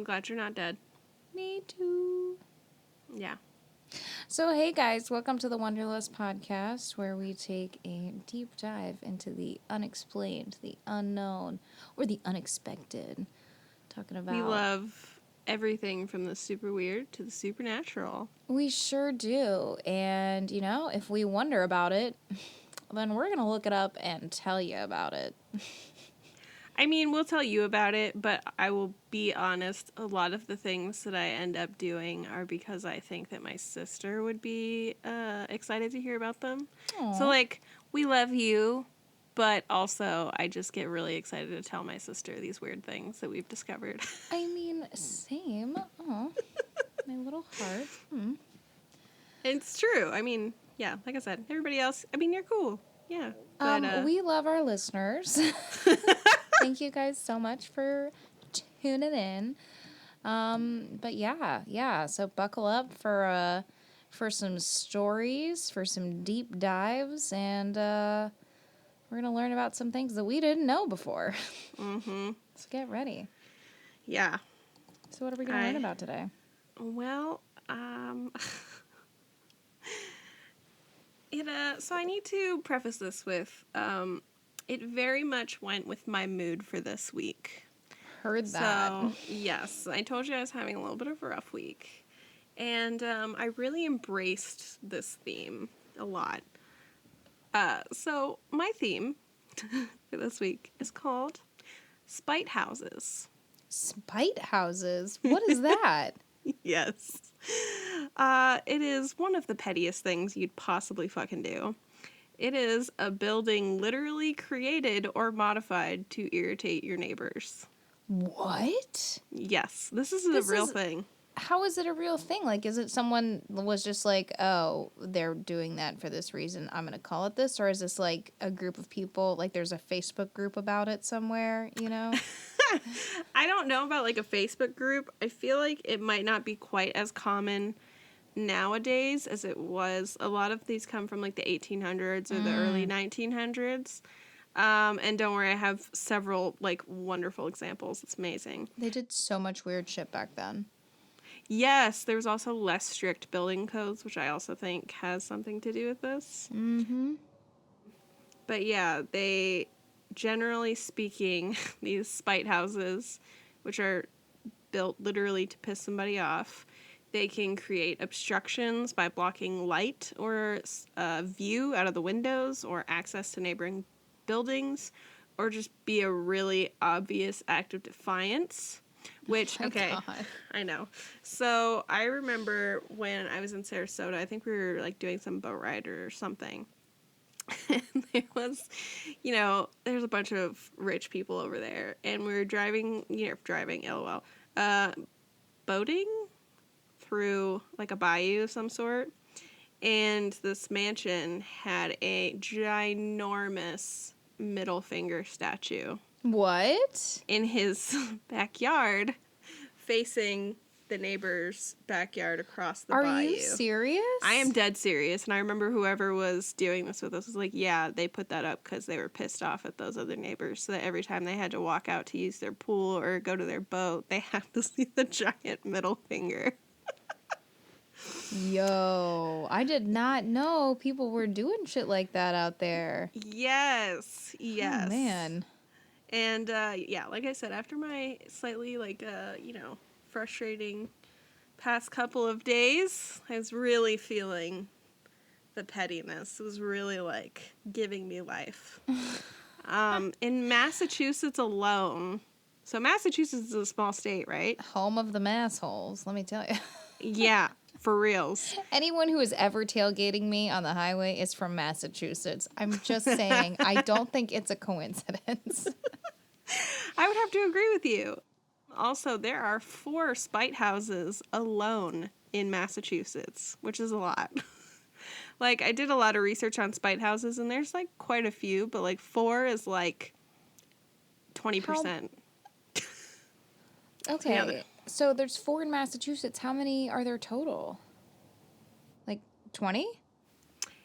I'm glad you're not dead. Me too. Yeah. So, hey guys, welcome to the Wonderlust podcast, where we take a deep dive into the unexplained, the unknown, or the unexpected. Talking about. We love everything from the super weird to the supernatural. We sure do. And, you know, if we wonder about it, then we're going to look it up and tell you about it. I mean, we'll tell you about it, but I will be honest, a lot of the things that I end up doing are because I think that my sister would be excited to hear about them. Aww. So, like, we love you, but also I just get really excited to tell my sister these weird things that we've discovered. I mean, same. Oh, my little heart. It's true. I mean, yeah, like I said, everybody else, I mean, you're cool. Yeah. But, We love our listeners. Thank you guys so much for tuning in. But yeah. So buckle up for some stories, for some deep dives, and we're gonna learn about some things that we didn't know before. Mm-hmm. So get ready. Yeah. So what are we gonna learn about today? Well, so I need to preface this with, it very much went with my mood for this week. Heard that. So, yes, I told you I was having a little bit of a rough week. And I really embraced this theme a lot. So my theme for this week is called Spite Houses. Spite houses? What is that? Yes. It is one of the pettiest things you'd possibly fucking do. It is a building literally created or modified to irritate your neighbors. What? Yes, this is a real thing. How is it a real thing? Like, is it someone was just like, oh, they're doing that for this reason, I'm going to call it this? Or is this like a group of people, like there's a Facebook group about it somewhere, you know? I don't know about like a Facebook group. I feel like it might not be quite as common nowadays as it was. A lot of these come from like the 1800s or the early 1900s. And don't worry, I have several like wonderful examples. It's amazing. They did so much weird shit back then. Yes, there was also less strict building codes, which I also think has something to do with this. Mm-hmm. But yeah, they, generally speaking, these spite houses, which are built literally to piss somebody off, they can create obstructions by blocking light or view out of the windows or access to neighboring buildings, or just be a really obvious act of defiance. Which, okay, God. I know. So I remember when I was in Sarasota, I think we were like doing some boat ride or something. And there was, you know, there's a bunch of rich people over there. And we were driving, LOL, boating through like a bayou of some sort. And this mansion had a ginormous middle finger statue. What? In his backyard, facing the neighbor's backyard across the bayou. Are you serious? I am dead serious, and I remember whoever was doing this with us was like, yeah, they put that up because they were pissed off at those other neighbors, so that every time they had to walk out to use their pool or go to their boat, they had to see the giant middle finger. Yo, I did not know people were doing shit like that out there. Yes. Oh, man. And, yeah, like I said, after my slightly, frustrating past couple of days, I was really feeling the pettiness. It was really, giving me life. In Massachusetts alone, so Massachusetts is a small state, right? Home of the massholes, let me tell you. Yeah, for reals. Anyone who is ever tailgating me on the highway is from Massachusetts. I'm just saying, I don't think it's a coincidence. I would have to agree with you. Also, there are 4 spite houses alone in Massachusetts, which is a lot. I did a lot of research on spite houses, and there's, quite a few, but, 4 is, 20%. Okay, so there's 4 in Massachusetts. How many are there total? 20?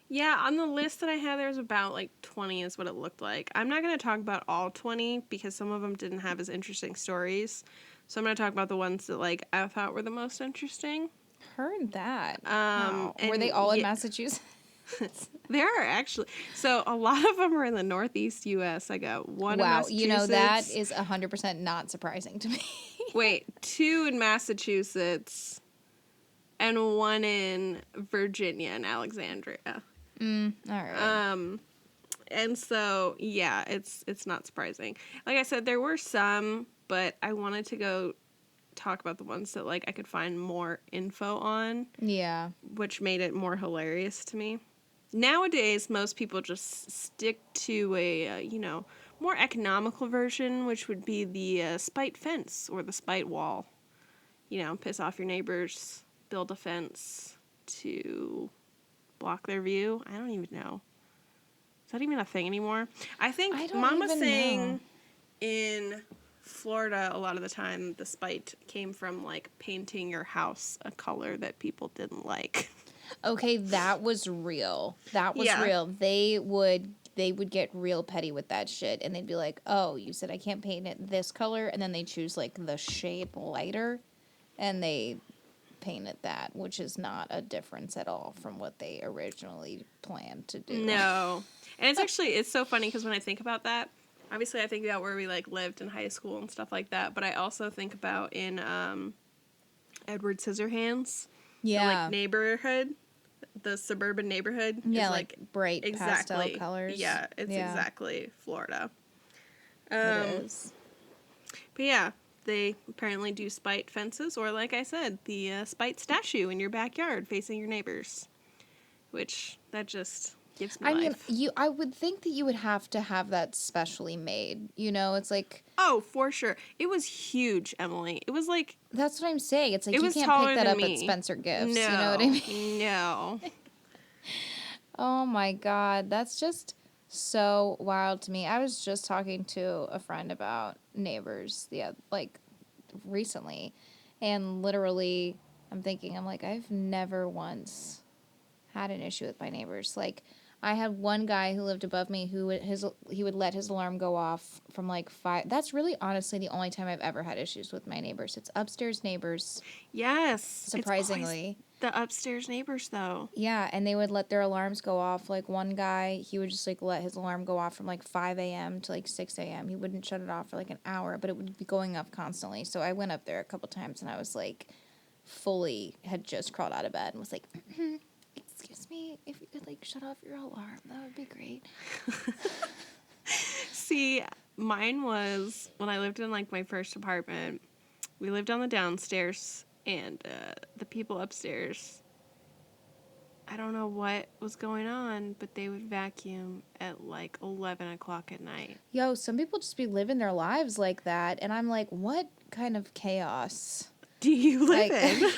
Yeah, on the list that I had, there's about, 20 is what it looked like. I'm not going to talk about all 20 because some of them didn't have as interesting stories. So I'm going to talk about the ones that, like, I thought were the most interesting. Heard that. Wow. Were they all in Massachusetts? There are actually. So a lot of them are in the Northeast U.S. I got one in Wow, Massachusetts. you know, that is 100% not surprising to me. Wait, 2 in Massachusetts and 1 in Virginia and Alexandria. All right. And so, yeah, it's not surprising. Like I said, there were some, but I wanted to go talk about the ones that, like, I could find more info on, Yeah. which made it more hilarious to me. Nowadays, most people just stick to a, more economical version, which would be the spite fence or the spite wall. Piss off your neighbors, build a fence to block their view. I don't even know. Is that even a thing anymore? I think I don't Mom was even saying know. in Florida a lot of the time the spite came from, like, painting your house a color that people didn't like. Okay, that was real. That was Yeah. real. They would get real petty with that shit, and they'd be like, "Oh, you said I can't paint it this color," and then they choose like the shade lighter, and they paint it that, which is not a difference at all from what they originally planned to do. No. And it's so funny because when I think about that, obviously I think about where we, like, lived in high school and stuff like that, but I also think about in Edward Scissorhands. Yeah. The, like, neighborhood, the suburban neighborhood. Yeah, is, like bright pastel colors. Yeah, it's exactly Florida. It is. But yeah, they apparently do spite fences, or, like I said, the spite statue in your backyard facing your neighbors, which that just gives me life. I would think that you would have to have that specially made. You know, it's like, Oh, for sure. It was huge, Emily. It was like, that's what I'm saying. It's like it you was can't taller pick that than up me. at Spencer Gifts. No, You know what I mean? No. Oh my God, that's just so wild to me. I was just talking to a friend about neighbors, like recently, and literally, I'm like, I've never once had an issue with my neighbors. Like, I had one guy who lived above me who he would let his alarm go off from like 5. That's really honestly the only time I've ever had issues with my neighbors. It's upstairs neighbors. Yes. Surprisingly. It's the upstairs neighbors, though. Yeah, and they would let their alarms go off. Like, one guy, he would just, like, let his alarm go off from, like, 5 a.m. to, like, 6 a.m. He wouldn't shut it off for, like, an hour, but it would be going off constantly. So I went up there a couple times, and I was, like, had just crawled out of bed and was like, excuse me, if you could, like, shut off your alarm, that would be great. See, mine was, when I lived in, like, my first apartment, we lived on the downstairs, and the people upstairs, I don't know what was going on, but they would vacuum at, like, 11 o'clock at night. Yo, some people just be living their lives like that, and I'm like, what kind of chaos Do you live in?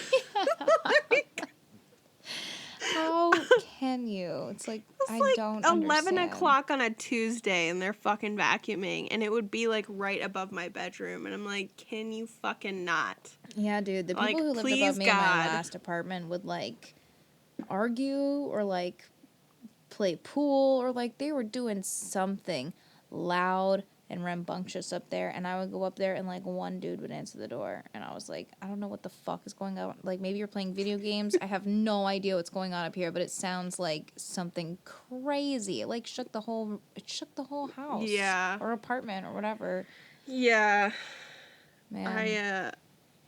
How can you? It's like, I don't 11 understand. o'clock on a Tuesday, and they're fucking vacuuming, and it would be, like, right above my bedroom, and I'm like, can you fucking not? Yeah, dude, the people Like, who lived please, above me in my God. last apartment would, like, argue or, like, play pool, or, like, they were doing something loud and rambunctious up there, and I would go up there, and, like, one dude would answer the door, and I was like, I don't know what the fuck is going on. Like, maybe you're playing video games. I have no idea what's going on up here, but it sounds like something crazy. It, like, shook the whole house. Yeah. Or apartment or whatever. Yeah. Man.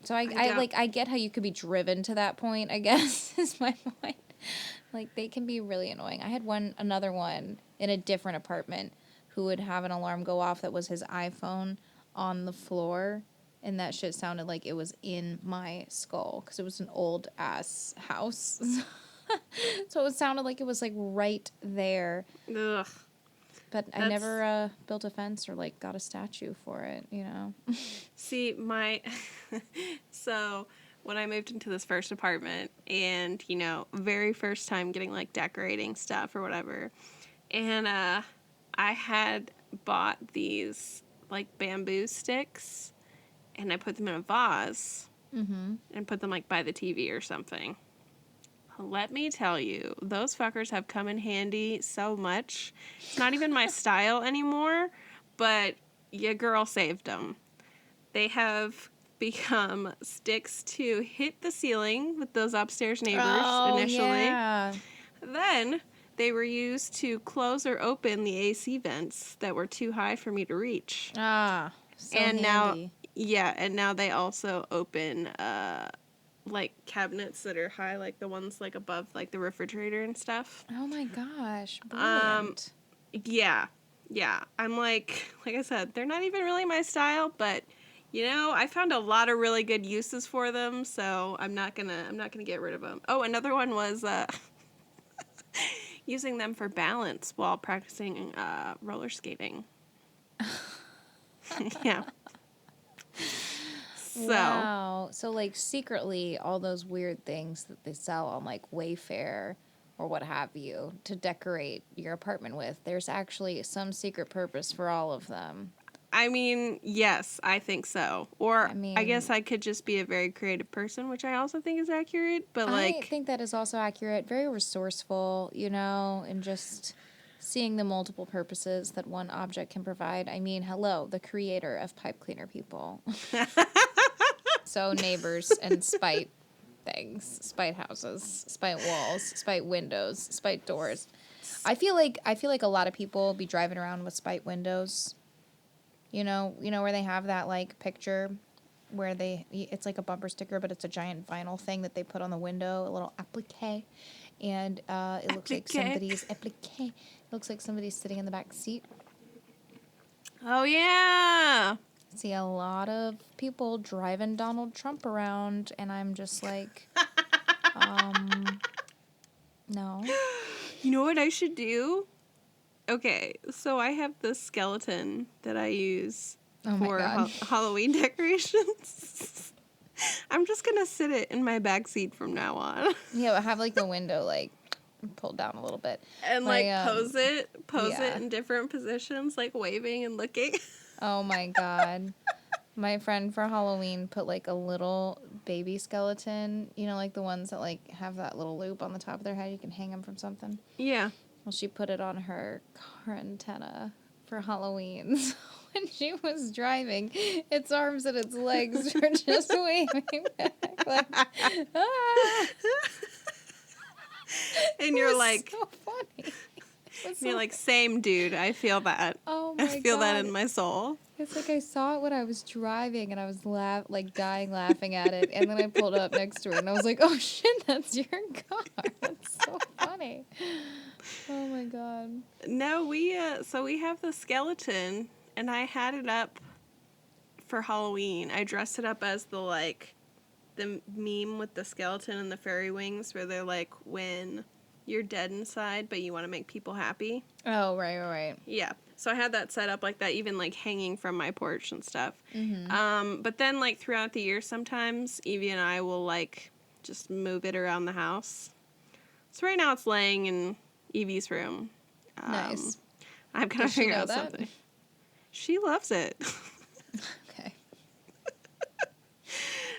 So I get how you could be driven to that point, I guess, is my point. Like, they can be really annoying. I had another one in a different apartment who would have an alarm go off that was his iPhone on the floor, and that shit sounded like it was in my skull, because it was an old-ass house. So it sounded like it was, like, right there. Ugh. But I never built a fence or, like, got a statue for it, you know? See, so when I moved into this first apartment, and, very first time getting, like, decorating stuff or whatever, and I had bought these, like, bamboo sticks, and I put them in a vase, and put them, like, by the TV or something. Let me tell you, those fuckers have come in handy so much. It's not even my style anymore, but your girl saved them. They have become sticks to hit the ceiling with those upstairs neighbors initially. Yeah. Then they were used to close or open the AC vents that were too high for me to reach. Ah, so and handy. now they also open like cabinets that are high, like the ones like above like the refrigerator and stuff. Oh my gosh, brilliant. Yeah. I'm like I said, they're not even really my style, but I found a lot of really good uses for them, so I'm not gonna get rid of them. Oh, another one was using them for balance while practicing roller skating. Yeah. So, Wow. So like secretly all those weird things that they sell on like Wayfair or what have you to decorate your apartment with, there's actually some secret purpose for all of them. I mean, yes, I think so. Or I mean, I guess I could just be a very creative person, which I also think is accurate, but I think that is also accurate, very resourceful, and just seeing the multiple purposes that one object can provide. I mean, hello, the creator of pipe cleaner people. So neighbors and spite things, spite houses, spite walls, spite windows, spite doors. I feel like a lot of people be driving around with spite windows. You know where they have that like picture where it's like a bumper sticker, but it's a giant vinyl thing that they put on the window, a little applique, and it looks like somebody's applique. It looks like somebody's sitting in the back seat. Oh yeah. See a lot of people driving Donald Trump around, and I'm just like, no. You know what I should do? Okay, so I have this skeleton that I use for Halloween decorations. I'm just gonna sit it in my back seat from now on. Yeah, but have like the window like pulled down a little bit and pose it in different positions, like waving and looking. Oh my god. My friend for Halloween put like a little baby skeleton, like the ones that like have that little loop on the top of their head. You can hang them from something. Yeah. Well, she put it on her car antenna for Halloween. So when she was driving, its arms and its legs were just waving back like, ah. And you're like, so funny. You're like, same dude. I feel that. Oh my god. I feel that in my soul. It's like I saw it when I was driving and I was dying laughing at it, and then I pulled up next to it and I was like, oh shit, that's your car. That's so funny. Oh my god. No, we have the skeleton, and I had it up for Halloween. I dressed it up as the meme with the skeleton and the fairy wings, where they're like, when you're dead inside, but you want to make people happy. Oh, right. Yeah. So I had that set up like that, even like hanging from my porch and stuff. Mm-hmm. But then like throughout the year, sometimes Evie and I will like just move it around the house. So right now it's laying in Evie's room. Nice. I'm gonna figure out something. She loves it. Okay.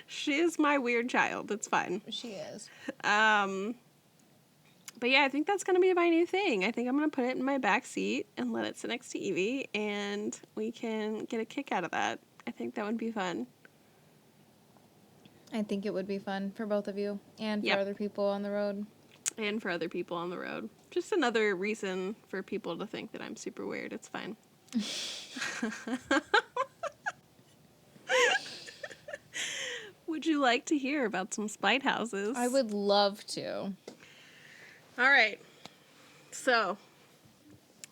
She is my weird child. It's fine. She is. But yeah, I think that's going to be my new thing. I think I'm going to put it in my back seat and let it sit next to Evie, and we can get a kick out of that. I think that would be fun. I think it would be fun for both of you and for other people on the road. And for other people on the road. Just another reason for people to think that I'm super weird. It's fine. Would you like to hear about some spite houses? I would love to. All right. So,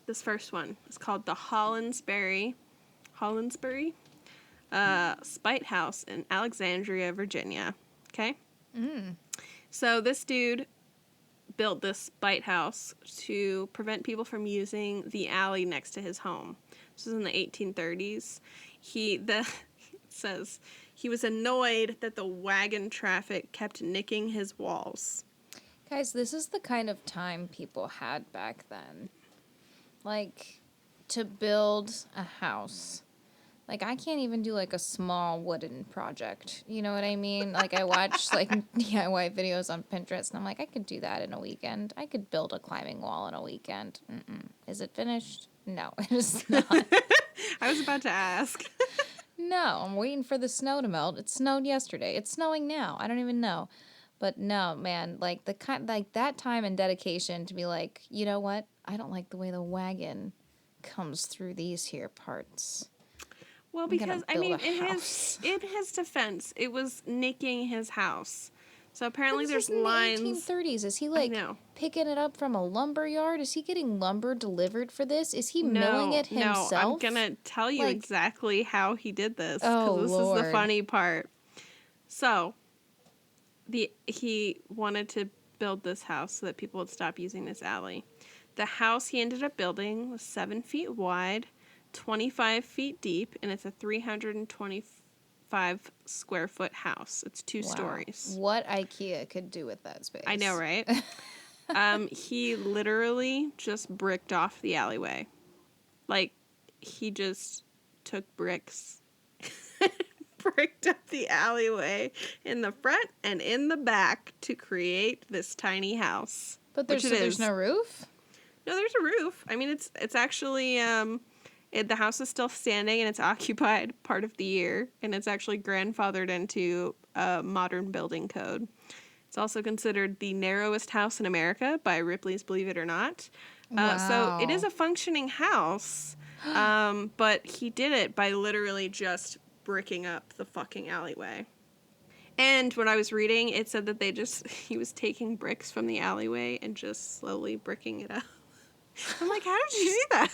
this first one is called the Hollinsbury Spite House in Alexandria, Virginia. Okay? Mm. So, this dude built this spite house to prevent people from using the alley next to his home. This was in the 1830s. It says he was annoyed that the wagon traffic kept nicking his walls. Guys, this is the kind of time people had back then. Like, to build a house. Like, I can't even do, like, a small wooden project. You know what I mean? Like, I watch, like, DIY videos on Pinterest, and I'm like, I could do that in a weekend. I could build a climbing wall in a weekend. Is it finished? No, it is not. I was about to ask. No, I'm waiting for the snow to melt. It snowed yesterday. It's snowing now. I don't even know. But no, man, like like that time and dedication to be like, you know what? I don't like the way the wagon comes through these here parts. Well, I'm gonna because I build a mean, house. in his defense, it was nicking his house. So But apparently, this there's is in the lines. 1830s. Is he I like know. picking it up from a lumber yard? Is he getting lumber delivered for this? Is he milling No, it no, I'm himself? gonna tell you Like, exactly how he did this oh because this is the Lord. funny part. So, he wanted to build this house so that people would stop using this alley. The house he ended up building was 7 feet wide, 25 feet deep, and it's a 325 square foot house. It's two Wow. stories. What IKEA could do with that space. I know, right? He literally just bricked off the alleyway. Like, he just took bricks, bricked up the alleyway in the front and in the back to create this tiny house. But Which there's no roof? No, there's a roof. I mean, it's actually the house is still standing and it's occupied part of the year, and it's actually grandfathered into modern building code. It's also considered the narrowest house in America by Ripley's Believe It or Not. So it is Wow. a functioning house, but he did it by literally just bricking up the fucking alleyway. And when I was reading, it said that he was taking bricks from the alleyway and just slowly bricking it up. I'm like, how did you do that?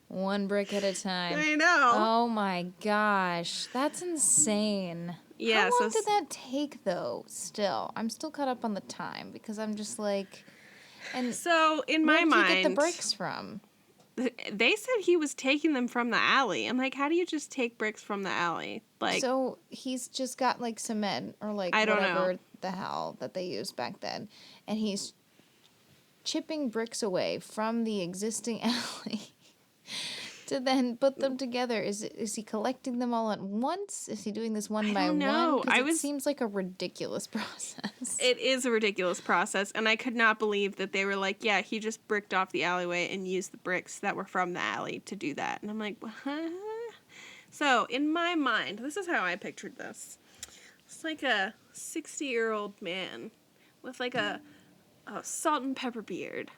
One brick at a time. I know. Oh my gosh. That's insane. Yeah, How so long did that take though? Still. I'm still caught up on the time because I'm just like and So in where my did mind, he get the bricks from? they said he was taking them from the alley. I'm like, how do you just take bricks from the alley? Like, So he's just got like cement or like I don't know. whatever the hell that they used back then, and he's chipping bricks away from the existing alley to then put them together. Is he collecting them all at once? Is he doing this one I by don't one? know. Because it seems like a ridiculous process. It is a ridiculous process, and I could not believe that they were like, yeah, he just bricked off the alleyway and used the bricks that were from the alley to do that. And I'm like, what? So, in my mind, this is how I pictured this. It's like a 60-year-old man with like a salt and pepper beard,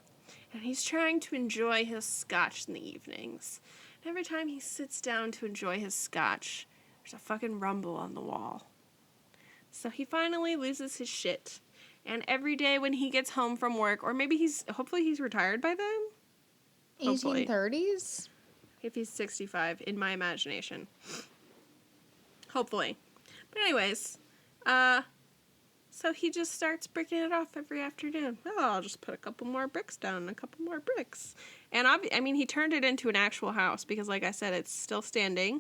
and he's trying to enjoy his scotch in the evenings. And every time he sits down to enjoy his scotch, there's a fucking rumble on the wall. So he finally loses his shit. And every day when he gets home from work, or maybe hopefully he's retired by then? Hopefully. 1830s? If he's 65, in my imagination. Hopefully. But anyways, so he just starts bricking it off every afternoon. Oh, I'll just put a couple more bricks down and a couple more bricks. And I mean, he turned it into an actual house because, like I said, it's still standing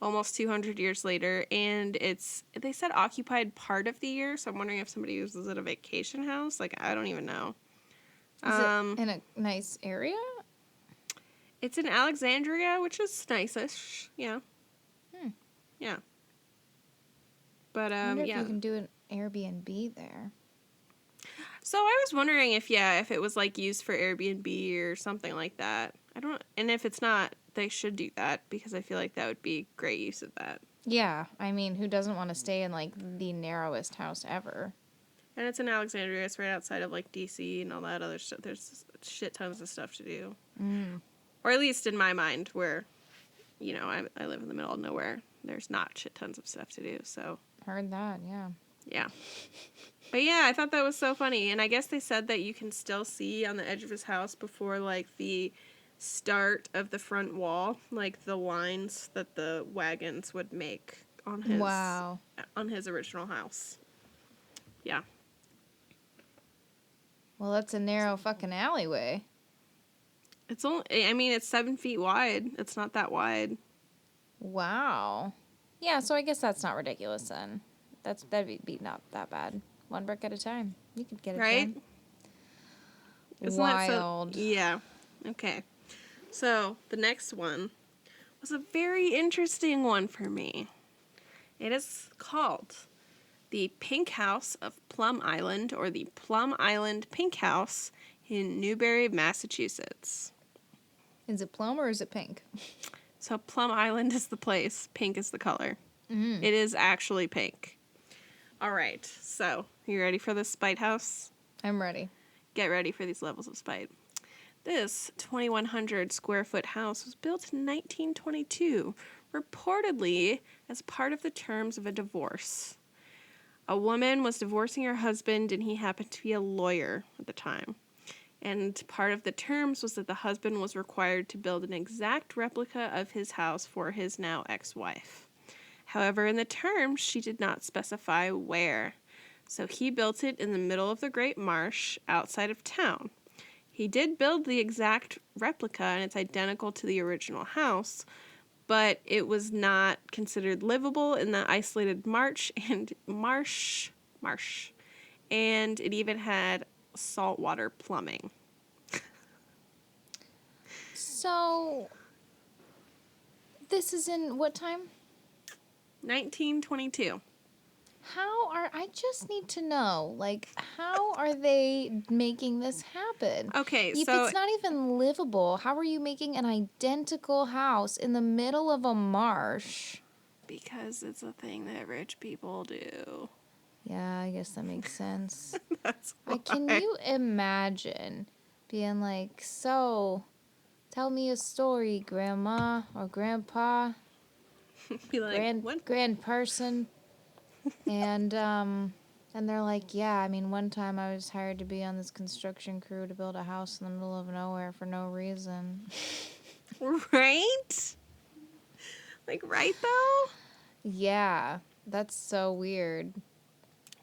almost 200 years later. And they said occupied part of the year. So I'm wondering if somebody uses it a vacation house. Like, I don't even know. Is it in a nice area? It's in Alexandria, which is nice-ish. Yeah. Yeah. But, I wonder if yeah. you can do an Airbnb there. So I was wondering if it was like used for Airbnb or something like that. And if it's not, they should do that because I feel like that would be great use of that. Yeah, I mean, who doesn't want to stay in like the narrowest house ever? And it's in Alexandria. It's right outside of like DC and all that other stuff. There's shit tons of stuff to do. Or at least in my mind, where, I live in the middle of nowhere. There's not shit tons of stuff to do. So Heard that, yeah. yeah. But yeah, I thought that was so funny. And I guess they said that you can still see on the edge of his house before like the start of the front wall, like the lines that the wagons would make on his original house. Yeah. Well, that's a narrow fucking alleyway. It's 7 feet wide. It's not that wide. Wow. Yeah, so I guess that's not ridiculous then. That'd be not that bad. One brick at a time. You could get it Right? done. Isn't Wild. That so, yeah. Okay. So, the next one was a very interesting one for me. It is called the Pink House of Plum Island, or the Plum Island Pink House in Newbury, Massachusetts. Is it plum or is it pink? So Plum Island is the place. Pink is the color. Mm. It is actually pink. All right. So, you ready for this spite house? I'm ready. Get ready for these levels of spite. This 2,100 square foot house was built in 1922, reportedly as part of the terms of a divorce. A woman was divorcing her husband, and he happened to be a lawyer at the time. And part of the terms was that the husband was required to build an exact replica of his house for his now ex-wife. However, in the terms, she did not specify where. So he built it in the middle of the Great Marsh outside of town. He did build the exact replica, and it's identical to the original house, but it was not considered livable in the isolated marsh. And it even had saltwater plumbing. So, this is in what time? 1922. I just need to know, like, how are they making this happen? Okay, If so it's not even livable, how are you making an identical house in the middle of a marsh? because it's a thing that rich people do. Yeah, I guess that makes sense. That's why. Can you imagine being like, so, tell me a story, Grandma or Grandpa, Be like, what? grand person, and they're like, yeah, I mean, one time I was hired to be on this construction crew to build a house in the middle of nowhere for no reason. Right? Like, right though? Yeah, that's so weird.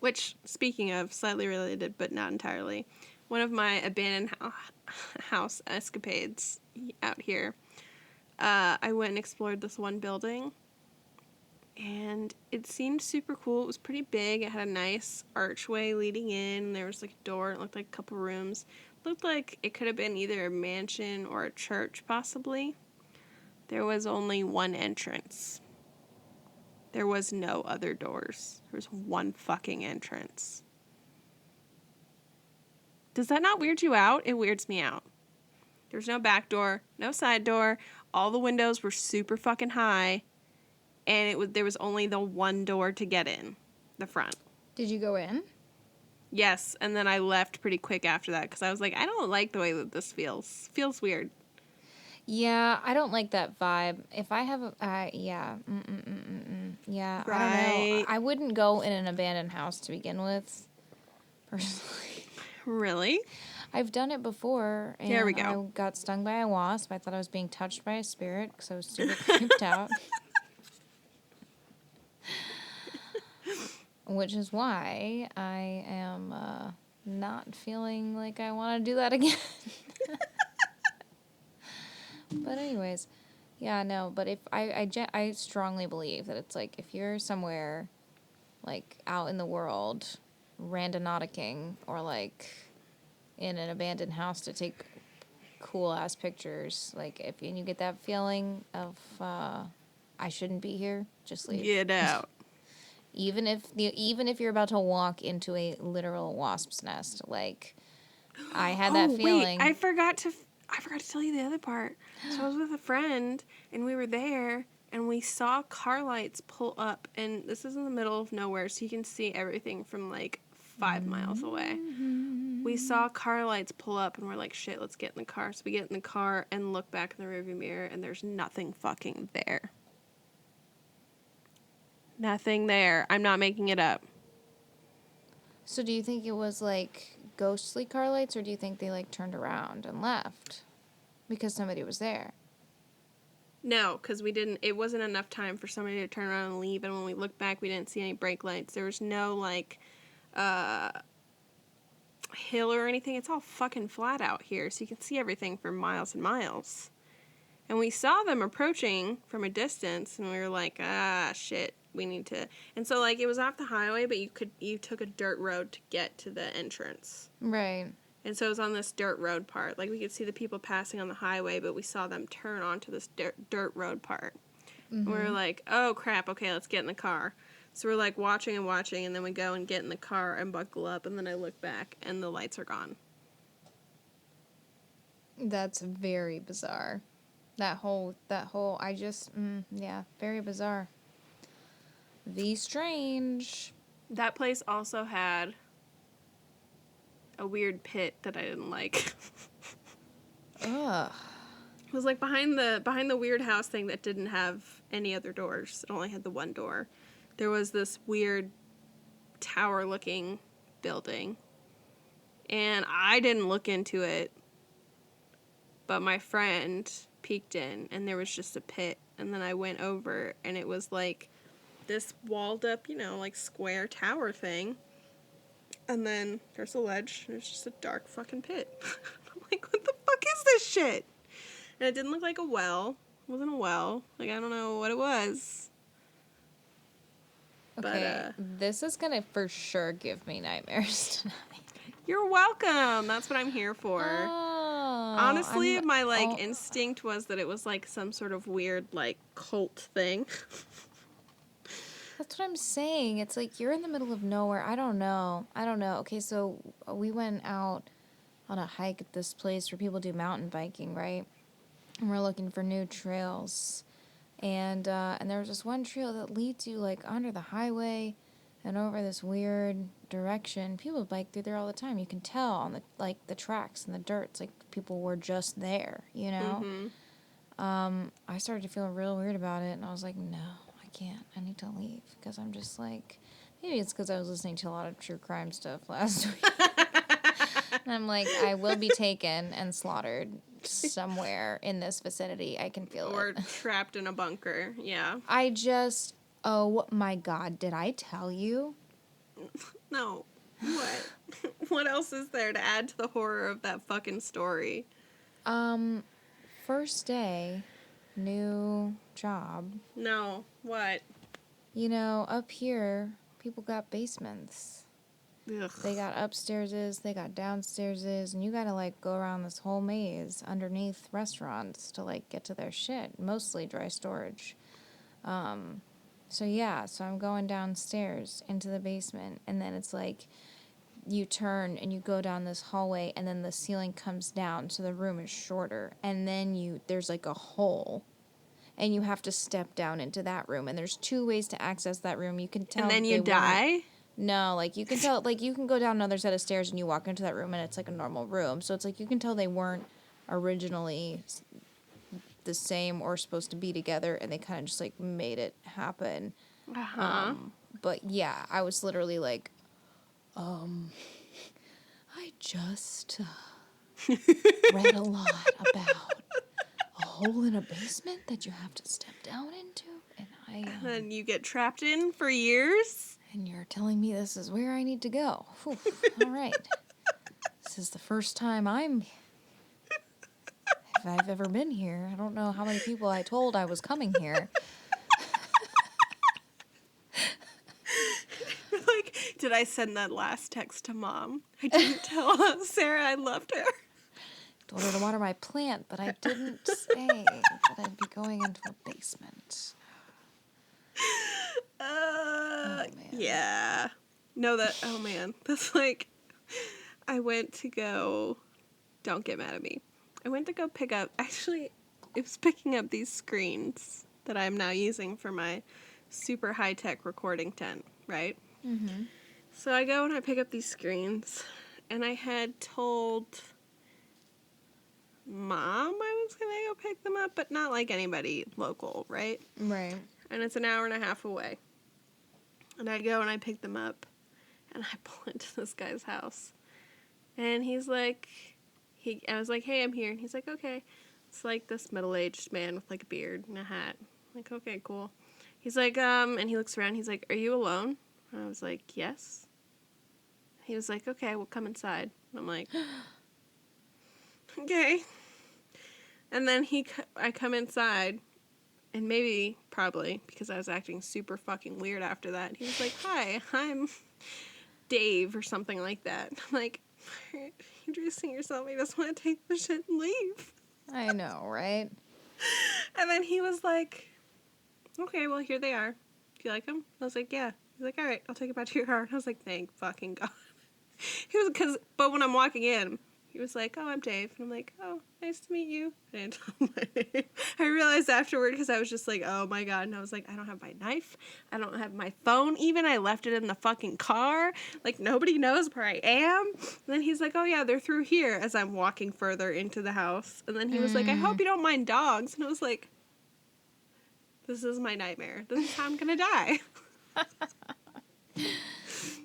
Which, speaking of, slightly related, but not entirely, one of my abandoned house escapades out here, I went and explored this one building, and it seemed super cool. It was pretty big. It had a nice archway leading in. There was like a door. It looked like a couple rooms. It looked like it could have been either a mansion or a church, possibly. There was only one entrance. There was no other doors. There was one fucking entrance. Does that not weird you out? It weirds me out. There's no back door, no side door. All the windows were super fucking high, and there was only the one door to get in, the front. Did you go in? Yes, and then I left pretty quick after that because I was like, I don't like the way that this feels. Feels weird. Yeah, I don't like that vibe. If I have yeah, yeah, I don't know. Right. I wouldn't go in an abandoned house to begin with, personally. Really? I've done it before, and There we go. I got stung by a wasp. I thought I was being touched by a spirit because I was super creeped out. Which is why I am not feeling like I want to do that again. But anyways, yeah, no, but if I strongly believe that it's like if you're somewhere like out in the world randonauticking or like in an abandoned house to take cool ass pictures, like if and you get that feeling of I shouldn't be here, just leave. Get out. Even if you're about to walk into a literal wasp's nest, like I had that feeling. Wait, I forgot to tell you the other part. So I was with a friend, and we were there, and we saw car lights pull up, and this is in the middle of nowhere, so you can see everything from like 5 miles away. We saw car lights pull up, and we're like, shit, let's get in the car. So we get in the car and look back in the rearview mirror, and there's nothing fucking there. Nothing there. I'm not making it up. So do you think it was like ghostly car lights, or do you think they like turned around and left because somebody was there? No, because it wasn't enough time for somebody to turn around and leave, and when we looked back, we didn't see any brake lights. There was no, like, hill or anything. It's all fucking flat out here, so you can see everything for miles and miles. And we saw them approaching from a distance, and we were like, shit, we need to... And so, like, it was off the highway, but you took a dirt road to get to the entrance. Right. And so it was on this dirt road part. Like, we could see the people passing on the highway, but we saw them turn onto this dirt road part. And we were like, oh, crap, okay, let's get in the car. So we're, like, watching, and then we go and get in the car and buckle up, and then I look back, and the lights are gone. That's very bizarre. That whole, yeah, very bizarre. V strange. That place also had a weird pit that I didn't like. Ugh. It was like behind the weird house thing that didn't have any other doors. It only had the one door. There was this weird tower-looking building. And I didn't look into it, but my friend peeked in, and there was just a pit. And then I went over, and it was like this walled up, like square tower thing. And then there's a ledge, and it's just a dark fucking pit. I'm like, what the fuck is this shit? And it didn't look like a well. It wasn't a well. Like, I don't know what it was. Okay, But, this is gonna for sure give me nightmares tonight. you're welcome. That's what I'm here for. Oh, Honestly, my, instinct was that it was, some sort of weird, cult thing. That's what I'm saying. It's like you're in the middle of nowhere. I don't know. Okay, so we went out on a hike at this place where people do mountain biking, right? And we're looking for new trails. And there was this one trail that leads you, under the highway and over this weird direction. People bike through there all the time. You can tell on the tracks and the dirt. It's like people were just there, you know? Mm-hmm. I started to feel real weird about it, and I was like, no, I can't. I need to leave, because I'm just like, maybe it's because I was listening to a lot of true crime stuff last week. And I'm like, I will be taken and slaughtered somewhere in this vicinity. I can feel Or it. trapped in a bunker. Yeah. Oh my God, did I tell you? No. What? What else is there to add to the horror of that fucking story? First day, new job. No. What? Up here, people got basements. Ugh. They got upstairs, they got downstairs, and you gotta, go around this whole maze underneath restaurants to, get to their shit. Mostly dry storage. So I'm going downstairs into the basement, and then it's like, you turn and you go down this hallway, and then the ceiling comes down, so the room is shorter, and then there's, a hole, and you have to step down into that room, and there's 2 ways to access that room. You can tell. And then you die? No, you can tell, you can go down another set of stairs and you walk into that room and it's a normal room. So it's you can tell they weren't originally the same or supposed to be together, and they kind of just made it happen. Uh-huh. But yeah, I was literally I just read a lot about a hole in a basement that you have to step down into, and And you get trapped in for years? And you're telling me this is where I need to go. Whew. All right. This is the first time if I've ever been here. I don't know how many people I told I was coming here. Did I send that last text to Mom? I didn't tell Sarah I loved her. Told her to water my plant, but I didn't say that I'd be going into a basement. Oh, man. Yeah. No, oh man. That's I went to go, don't get mad at me. I went to go pick up, actually, it was picking up these screens that I'm now using for my super high-tech recording tent, right? Mm-hmm. So I go and I pick up these screens, and I had told Mom I was going to go pick them up, but not anybody local, right? Right. And it's an hour and a half away. And I go and I pick them up, and I pull into this guy's house. And he's like, I was like, hey, I'm here. And he's like, okay. It's this middle-aged man with a beard and a hat. I'm like, okay, cool. He's like, and he looks around. He's like, are you alone? And I was like, yes. He was like, okay, well, come inside. And I'm like, okay. And then I come inside. And probably, because I was acting super fucking weird after that, he was like, hi, I'm Dave, or something like that. I'm like, you're introducing yourself, I just want to take the shit and leave. I know, right? And then he was like, okay, well, here they are. Do you like them? I was like, yeah. He's like, all right, I'll take it back to your car. And I was like, thank fucking God. But when I'm walking in, He was like, oh, I'm Dave. And I'm like, oh, nice to meet you. And I realized afterward because I was just like, oh my God. And I was like, I don't have my knife. I don't have my phone even. I left it in the fucking car. Like, nobody knows where I am. And then he's like, oh yeah, they're through here as I'm walking further into the house. And then he was like, I hope you don't mind dogs. And I was like, this is my nightmare. This is how I'm going to die.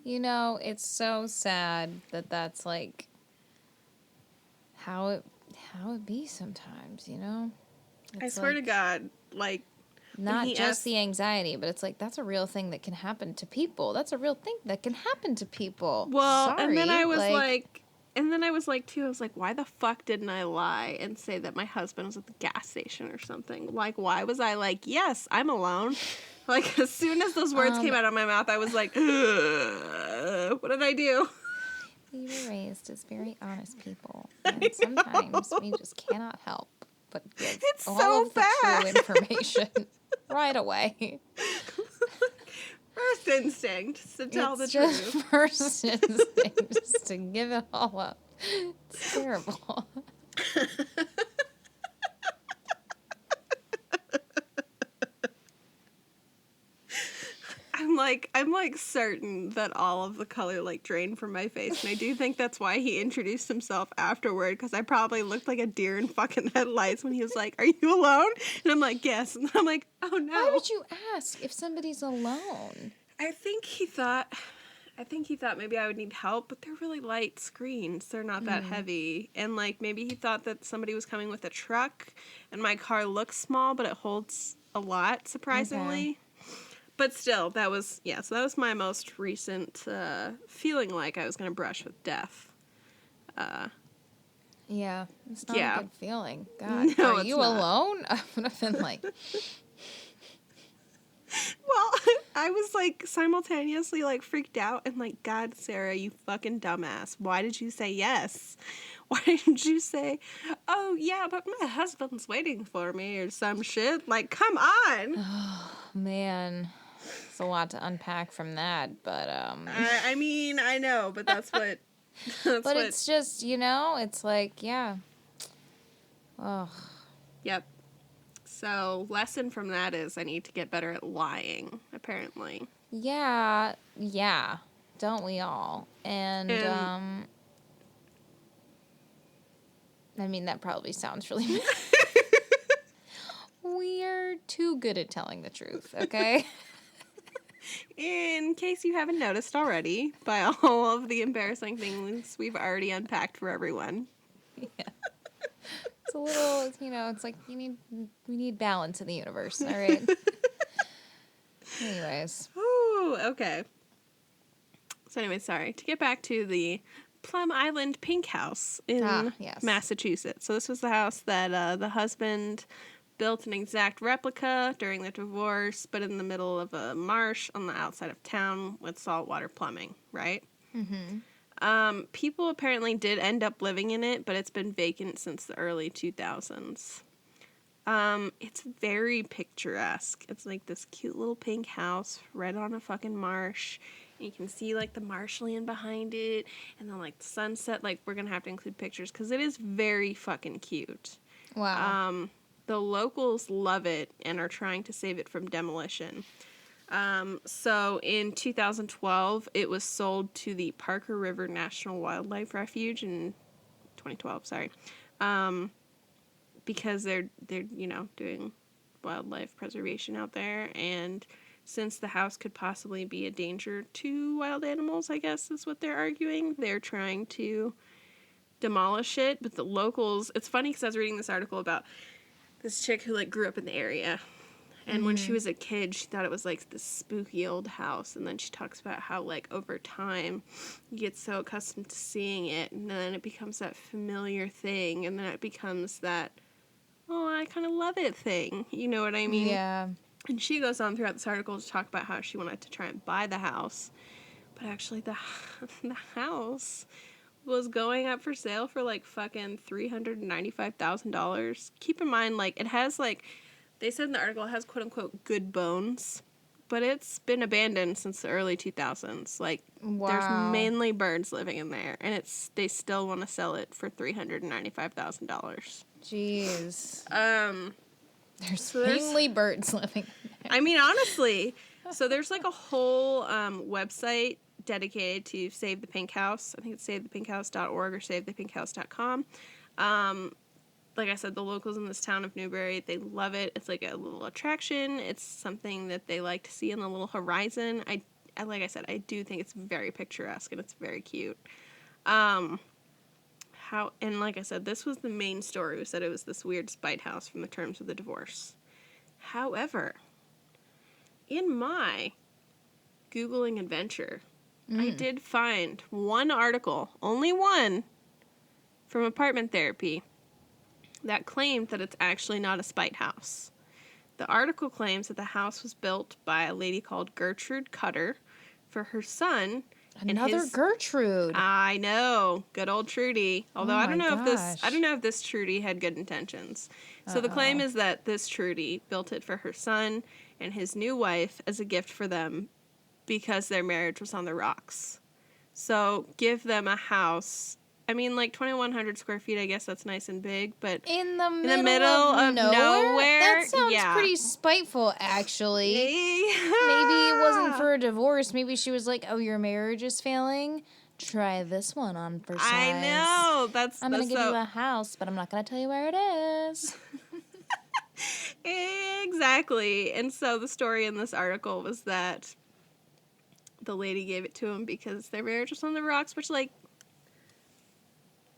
You know, it's so sad that that's like how it be sometimes, you know? I It's swear like, to God, like, not he just asked- the anxiety, but it's like that's a real thing that can happen to people. That's a real thing that can happen to people. well, Sorry. and then I was like, too, I was like, why the fuck didn't I lie and say that my husband was at the gas station or something? Like, why was I like, yes, I'm alone? Like, as soon as those words came out of my mouth, I was like, ugh, what did I do? we were raised as very honest people, and sometimes we just cannot help but give It's all so of the bad. true information right away. First instinct is to tell the It's just truth. first instinct just to give it all up. It's terrible. I'm like certain that all of the color like drained from my face, and I do think that's why he introduced himself afterward, because I probably looked like a deer in fucking headlights when he was like, "Are you alone?" And I'm like, "Yes," and I'm like, "Oh no." Why would you ask if somebody's alone? I think he thought maybe I would need help, but they're really light screens. They're not that heavy, and like maybe he thought that somebody was coming with a truck, and my car looks small, but it holds a lot surprisingly. Okay. But still, that was, so that was my most recent feeling like I was going to brush with death. Yeah, it's not Yeah. a good feeling. God, No, are it's you not. alone? I would have been like, Well, I was like simultaneously like freaked out and like, God, Sarah, you fucking dumbass. Why did you say yes? Why didn't you say, oh yeah, but my husband's waiting for me or some shit? Like, come on. man, it's a lot to unpack from that, but I mean, I know, but that's what. but it's just, you know, it's like, yeah. Oh, Yep. So, lesson from that is I need to get better at lying, apparently. yeah, don't we all? And I mean, that probably sounds really we're too good at telling the truth, okay? In case you haven't noticed already, by all of the embarrassing things we've already unpacked for everyone. Yeah. It's a little, you know, it's like we need balance in the universe, all right? Anyways. Ooh, okay. So anyway, sorry. To get back to the Plum Island Pink House in Yes. Massachusetts. So this was the house that the husband built an exact replica during the divorce, but in the middle of a marsh on the outside of town with saltwater plumbing, right? Mm-hmm. People apparently did end up living in it, but it's been vacant since the early 2000s. It's very picturesque. It's like this cute little pink house right on a fucking marsh. And you can see like the marshland behind it, and then like the sunset. Like, we're gonna have to include pictures because it is very fucking cute. Wow. The locals love it and are trying to save it from demolition. So in 2012, it was sold to the Parker River National Wildlife Refuge in 2012, sorry. Because they're doing wildlife preservation out there, and since the house could possibly be a danger to wild animals, I guess is what they're arguing, they're trying to demolish it. But the locals, it's funny because I was reading this article about this chick who like grew up in the area, and when she was a kid she thought it was like this spooky old house, and then she talks about how like over time you get so accustomed to seeing it, and then it becomes that familiar thing, and then it becomes that, oh, I kind of love it thing, you know what I mean? Yeah. And she goes on throughout this article to talk about how she wanted to try and buy the house, but actually the house was going up for sale for like fucking $395,000. Keep in mind, like, it has like, they said in the article, it has quote unquote good bones, but it's been abandoned since the early 2000s. Like, there's Wow. mainly birds living in there, and they still want to sell it for $395,000. Jeez. There's So there's- mainly birds living there. I mean, honestly, so there's like a whole website dedicated to Save the Pink House. I think it's savethepinkhouse.org or savethepinkhouse.com. Like I said, the locals in this town of Newbury, they love it. It's like a little attraction. It's something that they like to see in the little horizon. Like I said, I do think it's very picturesque and it's very cute. And like I said, this was the main story. We said it was this weird spite house from the terms of the divorce. However, in my Googling adventure, I did find one article, only one, from Apartment Therapy that claimed that it's actually not a spite house. The article claims that the house was built by a lady called Gertrude Cutter for her son. Another Gertrude. I know, good old Trudy. Although Oh I don't my know gosh. if this Trudy had good intentions. So the claim is that this Trudy built it for her son and his new wife as a gift for them because their marriage was on the rocks. So give them a house. I mean, like 2,100 square feet, I guess that's nice and big, but In the middle, middle of nowhere? That sounds Yeah. pretty spiteful, actually. Maybe maybe it wasn't for a divorce. Maybe she was like, "Oh, your marriage is failing. Try this one on for size. I know. I'm gonna give you a house, but I'm not gonna tell you where it is." Exactly. And so the story in this article was that the lady gave it to him because their marriage was on the rocks, which, like,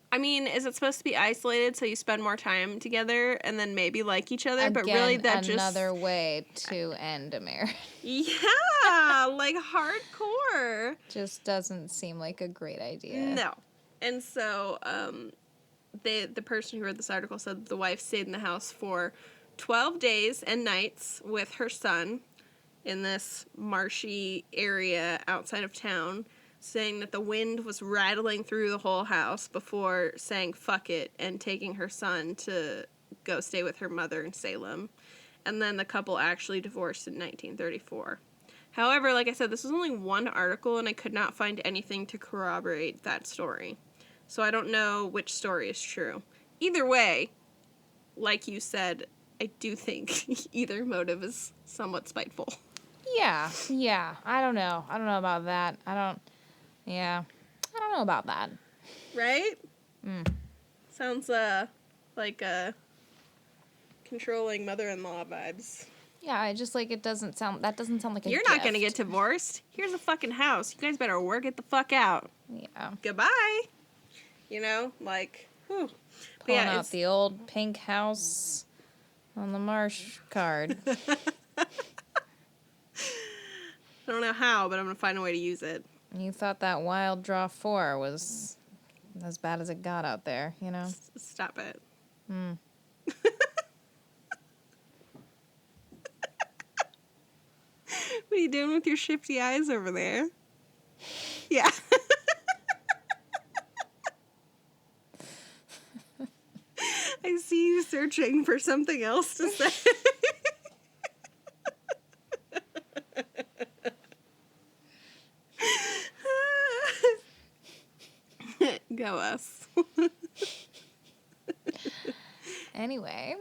I mean, is it supposed to be isolated so you spend more time together and then maybe like each other? Again, But really, that another way to end a marriage. Yeah, like hardcore. Just doesn't seem like a great idea. No. And so, the person who wrote this article said the wife stayed in the house for 12 days and nights with her son in this marshy area outside of town, saying that the wind was rattling through the whole house before saying fuck it and taking her son to go stay with her mother in Salem. And then the couple actually divorced in 1934. However, like I said, this was only one article and I could not find anything to corroborate that story. So I don't know which story is true. Either way, like you said, I do think either motive is somewhat spiteful. Yeah. I don't know about that. I don't know about that. Right? Sounds like controlling mother-in-law vibes. Yeah, that doesn't sound like a You're not gonna get divorced. Here's a fucking house. You guys better work it the fuck out. Yeah. Goodbye. You know, like, whew. But Pulling yeah, out the old pink house on the marsh card. I don't know how, but I'm gonna find a way to use it. You thought that Wild Draw 4 was as bad as it got out there, you know? Stop it. What are you doing with your shifty eyes over there? Yeah. I see you searching for something else to say. Go us. Anyway.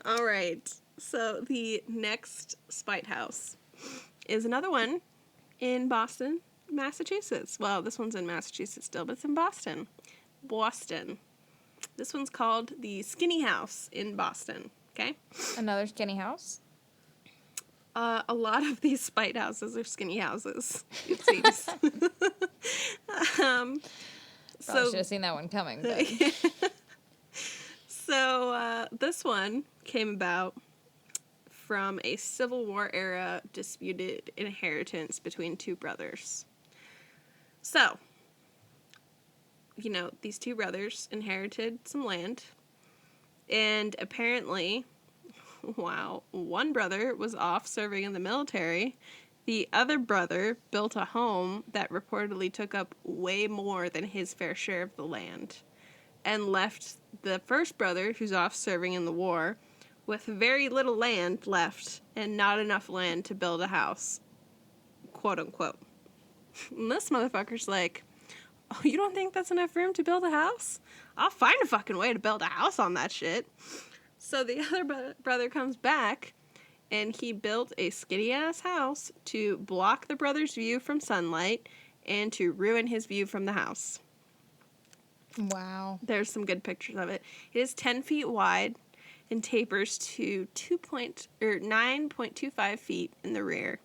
All right. So the next spite house is another one in Boston, Massachusetts. Well, this one's in Massachusetts still, but it's in Boston. Boston. This one's called the Skinny House in Boston. Okay? Another skinny house? A lot of these spite houses are skinny houses, it seems. Probably should have seen that one coming. But. So this one came about from a Civil War era disputed inheritance between two brothers. So, you know, these two brothers inherited some land, and apparently, while one brother was off serving in the military, the other brother built a home that reportedly took up way more than his fair share of the land, and left the first brother, who's off serving in the war, with very little land left and not enough land to build a house, quote unquote. And this motherfucker's like, oh, you don't think that's enough room to build a house? I'll find a fucking way to build a house on that shit. So the other brother comes back, and he built a skinny-ass house to block the brother's view from sunlight and to ruin his view from the house. Wow. There's some good pictures of it. It is 10 feet wide and tapers to 9.25 feet in the rear.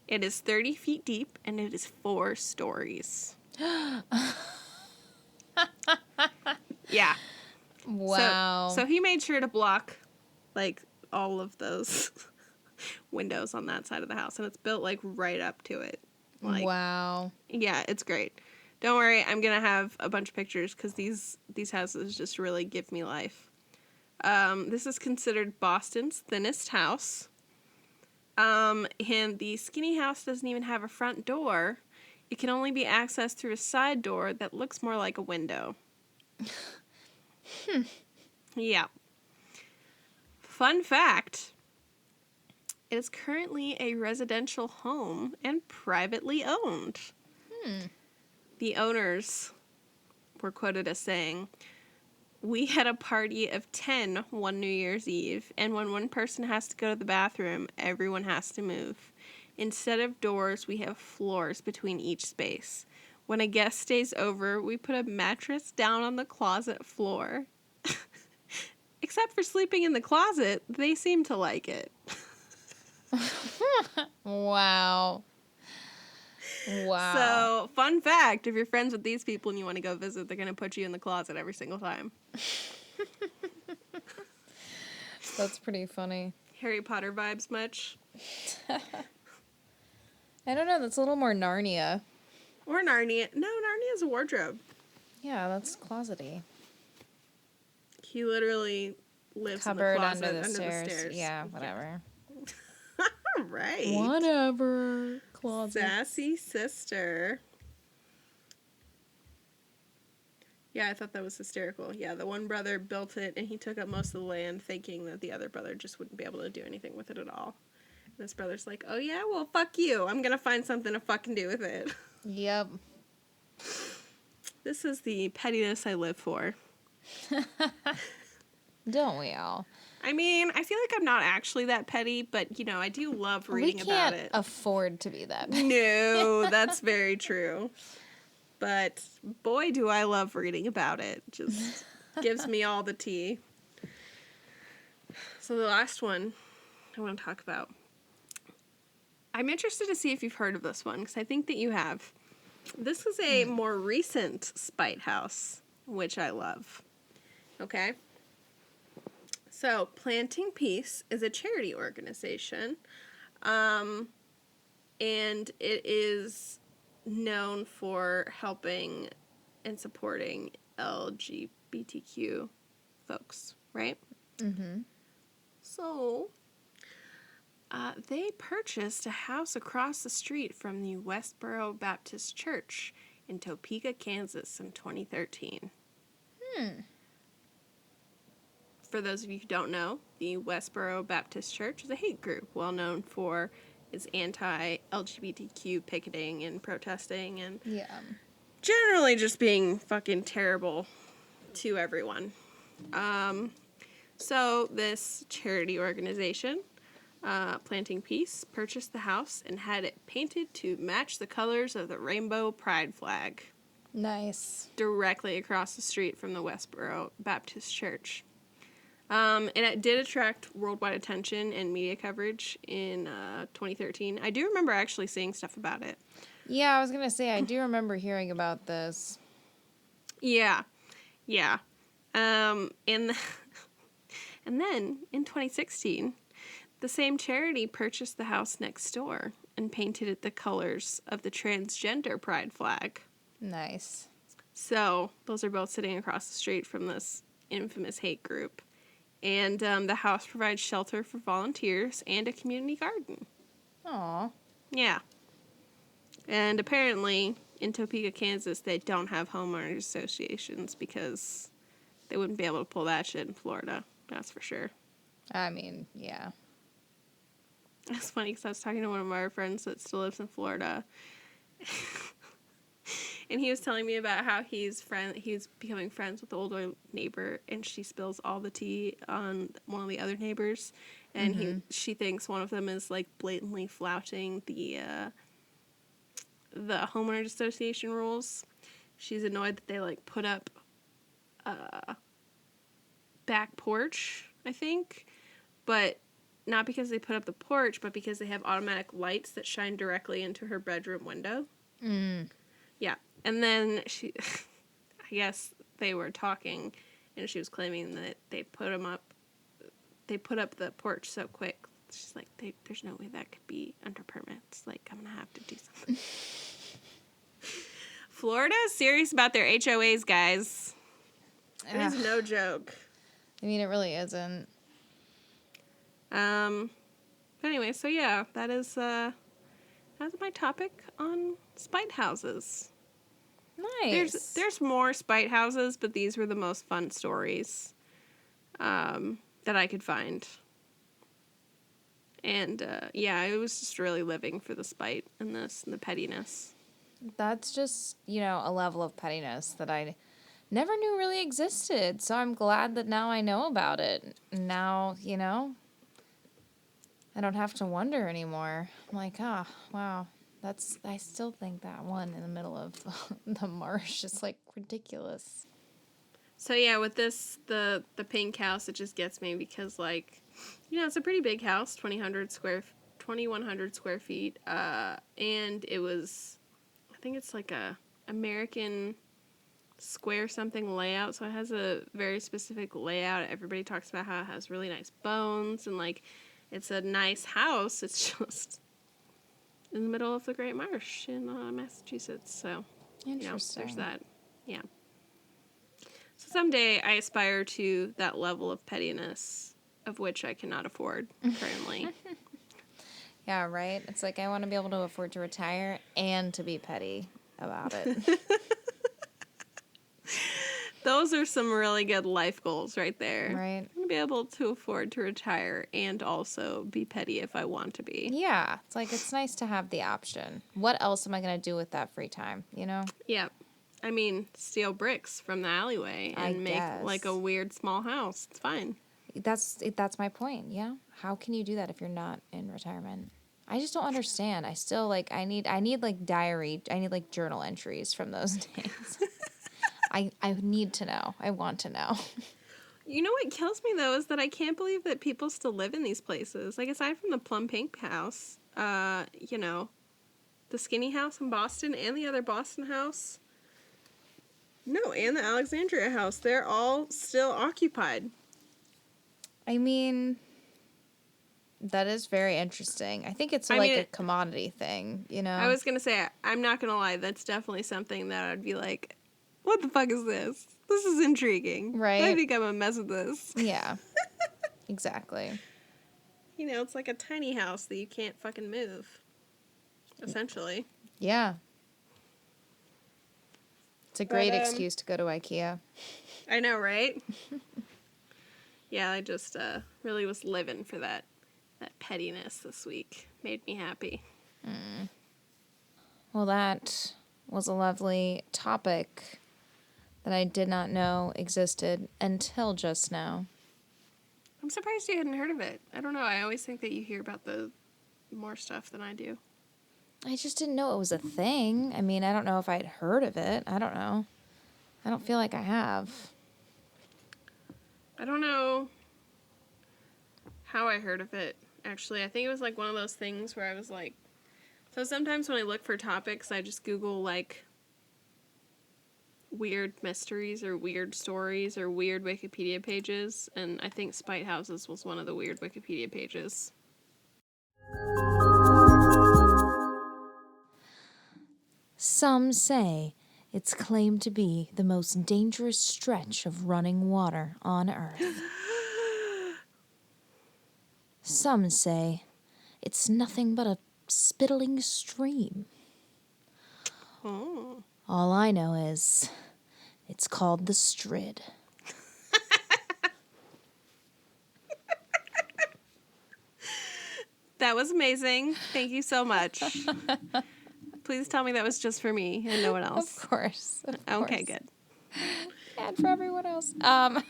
It is 30 feet deep, and it is 4 stories. Yeah. Wow. So he made sure to block, like, all of those windows on that side of the house, and it's built, like, right up to it. Like, wow. Yeah, it's great. Don't worry, I'm gonna have a bunch of pictures, because these houses just really give me life. This is considered Boston's thinnest house. And the skinny house doesn't even have a front door. It can only be accessed through a side door that looks more like a window. Yeah. Fun fact. It is currently a residential home and privately owned. The owners were quoted as saying, "We had a party of 10 one New Year's Eve, and when one person has to go to the bathroom, everyone has to move. Instead of doors, we have floors between each space. When a guest stays over, we put a mattress down on the closet floor. Except for sleeping in the closet, they seem to like it." Wow. Wow. So, fun fact, if you're friends with these people and you want to go visit, they're going to put you in the closet every single time. That's pretty funny. Harry Potter vibes much? I don't know. That's a little more Narnia. Or Narnia. No, Narnia's a wardrobe. Yeah, that's closety. He literally lives Cupboard in the closet under the stairs. Yeah, whatever. All right. Whatever. Closet. Sassy sister. Yeah, I thought that was hysterical. Yeah, the one brother built it, and he took up most of the land, thinking that the other brother just wouldn't be able to do anything with it at all. And this brother's like, oh yeah, well, fuck you. I'm gonna find something to fucking do with it. Yep. This is the pettiness I live for. Don't we all? I mean, I feel like I'm not actually that petty, but, you know, I do love reading about it. We can't afford to be that petty. No, that's very true. But, boy, do I love reading about it. Just gives me all the tea. So the last one I want to talk about. I'm interested to see if you've heard of this one, because I think that you have. This is a more recent spite house, which I love. Okay? So, Planting Peace is a charity organization, and it is known for helping and supporting LGBTQ folks, right? Mm-hmm. So, they purchased a house across the street from the Westboro Baptist Church in Topeka, Kansas in 2013. For those of you who don't know, the Westboro Baptist Church is a hate group well known for its anti-LGBTQ picketing and protesting and generally just being fucking terrible to everyone. So this charity organization, Planting Peace, purchased the house and had it painted to match the colors of the rainbow pride flag. Nice. Directly across the street from the Westboro Baptist Church. And it did attract worldwide attention and media coverage in 2013. I do remember actually seeing stuff about it. Yeah, I was going to say, I do remember hearing about this. Yeah. And then in 2016, the same charity purchased the house next door and painted it the colors of the transgender pride flag. Nice. So those are both sitting across the street from this infamous hate group. And the house provides shelter for volunteers and a community garden. Aw. Yeah. And apparently, in Topeka, Kansas, they don't have homeowners associations because they wouldn't be able to pull that shit in Florida. That's for sure. I mean, yeah. It's funny because I was talking to one of our friends that still lives in Florida. And he was telling me about how he's becoming friends with the older neighbor, and she spills all the tea on one of the other neighbors, and she thinks one of them is like blatantly flouting the homeowners association rules. She's annoyed that they like put up a back porch, I think, but not because they put up the porch, but because they have automatic lights that shine directly into her bedroom window. Yeah. And then I guess they were talking, and she was claiming that they put up the porch so quick. She's like, there's no way that could be under permits. Like, I'm going to have to do something. Florida is serious about their HOAs, guys. It is no joke. I mean, it really isn't. But anyway, so yeah, that's my topic on spite houses. Nice. There's more spite houses, but these were the most fun stories that I could find. And yeah, I was just really living for the spite and the pettiness. That's just, a level of pettiness that I never knew really existed. So I'm glad that now I know about it. Now, I don't have to wonder anymore. I'm like, wow. I still think that one in the middle of the marsh is like ridiculous. So yeah, with the pink house, it just gets me because like, it's a pretty big house, 2,100 square feet. And it was, I think it's like a American square something layout. So it has a very specific layout. Everybody talks about how it has really nice bones and like, it's a nice house. It's just in the middle of the Great Marsh in Massachusetts. So, Interesting. there's that. Yeah. So someday I aspire to that level of pettiness of which I cannot afford currently. Yeah, right? It's like I want to be able to afford to retire and to be petty about it. Those are some really good life goals right there. Right. I'm going to be able to afford to retire and also be petty if I want to be. Yeah. It's like it's nice to have the option. What else am I going to do with that free time, Yeah. I mean, steal bricks from the alleyway and make like a weird small house. It's fine. That's my point, yeah. How can you do that if you're not in retirement? I just don't understand. I still I need like diary, I need like journal entries from those days. I need to know. I want to know. You know what kills me though is that I can't believe that people still live in these places. Like aside from the plum pink house, the skinny house in Boston and the other Boston house. No, and the Alexandria house. They're all still occupied. I mean, that is very interesting. I think it's a commodity thing, I was going to say, I'm not going to lie, that's definitely something that I'd be like, what the fuck is this? This is intriguing. Right. I think I'm a mess with this. Yeah. Exactly. It's like a tiny house that you can't fucking move. Essentially. Yeah. It's a great excuse to go to IKEA. I know, right? Yeah, I just really was living for that pettiness this week. Made me happy. Well, that was a lovely topic that I did not know existed until just now. I'm surprised you hadn't heard of it. I don't know. I always think that you hear about the more stuff than I do. I just didn't know it was a thing. I mean, I don't know if I'd heard of it. I don't know. I don't feel like I have. I don't know how I heard of it, actually. I think it was like one of those things where I was like... So sometimes when I look for topics, I just Google like weird mysteries or weird stories or weird Wikipedia pages, and I think Spite Houses was one of the weird Wikipedia pages. Some say it's claimed to be the most dangerous stretch of running water on Earth. Some say it's nothing but a spittling stream. Oh. All I know is it's called the Strid. That was amazing. Thank you so much. Please tell me that was just for me and no one else. Of course. Okay, good. And for everyone else. No!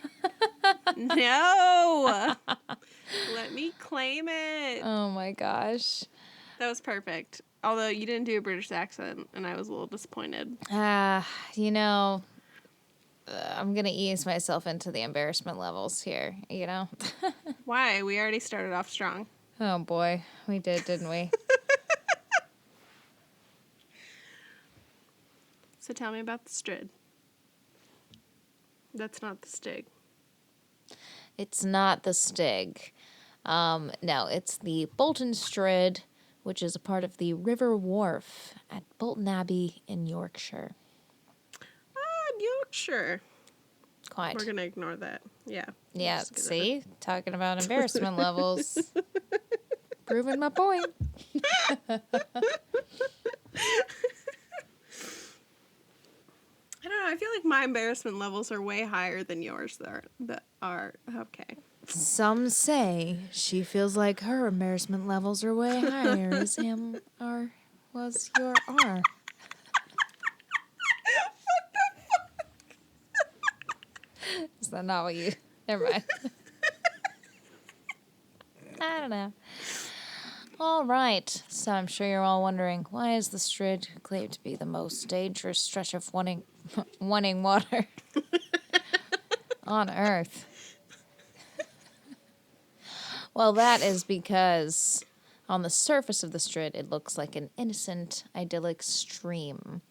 Let me claim it. Oh my gosh. That was perfect. Although you didn't do a British accent, and I was a little disappointed. You know, I'm going to ease myself into the embarrassment levels here, you know? Why? We already started off strong. Oh boy, we did, didn't we? So tell me about the Strid. That's not the Stig. It's not the Stig. No, it's the Bolton Strid, which is a part of the River Wharf at Bolton Abbey in Yorkshire. Yorkshire. Quite. We're going to ignore that. Yeah. Yeah, see? Talking about embarrassment levels. Proving my point. I don't know. I feel like my embarrassment levels are way higher than yours are okay. Some say she feels like her embarrassment levels are way higher as was your R. Is that not what you... Never mind. I don't know. All right. So I'm sure you're all wondering, why is the Strid claimed to be the most dangerous stretch of wanting water on Earth? Well, that is because on the surface of the Strid, it looks like an innocent, idyllic stream.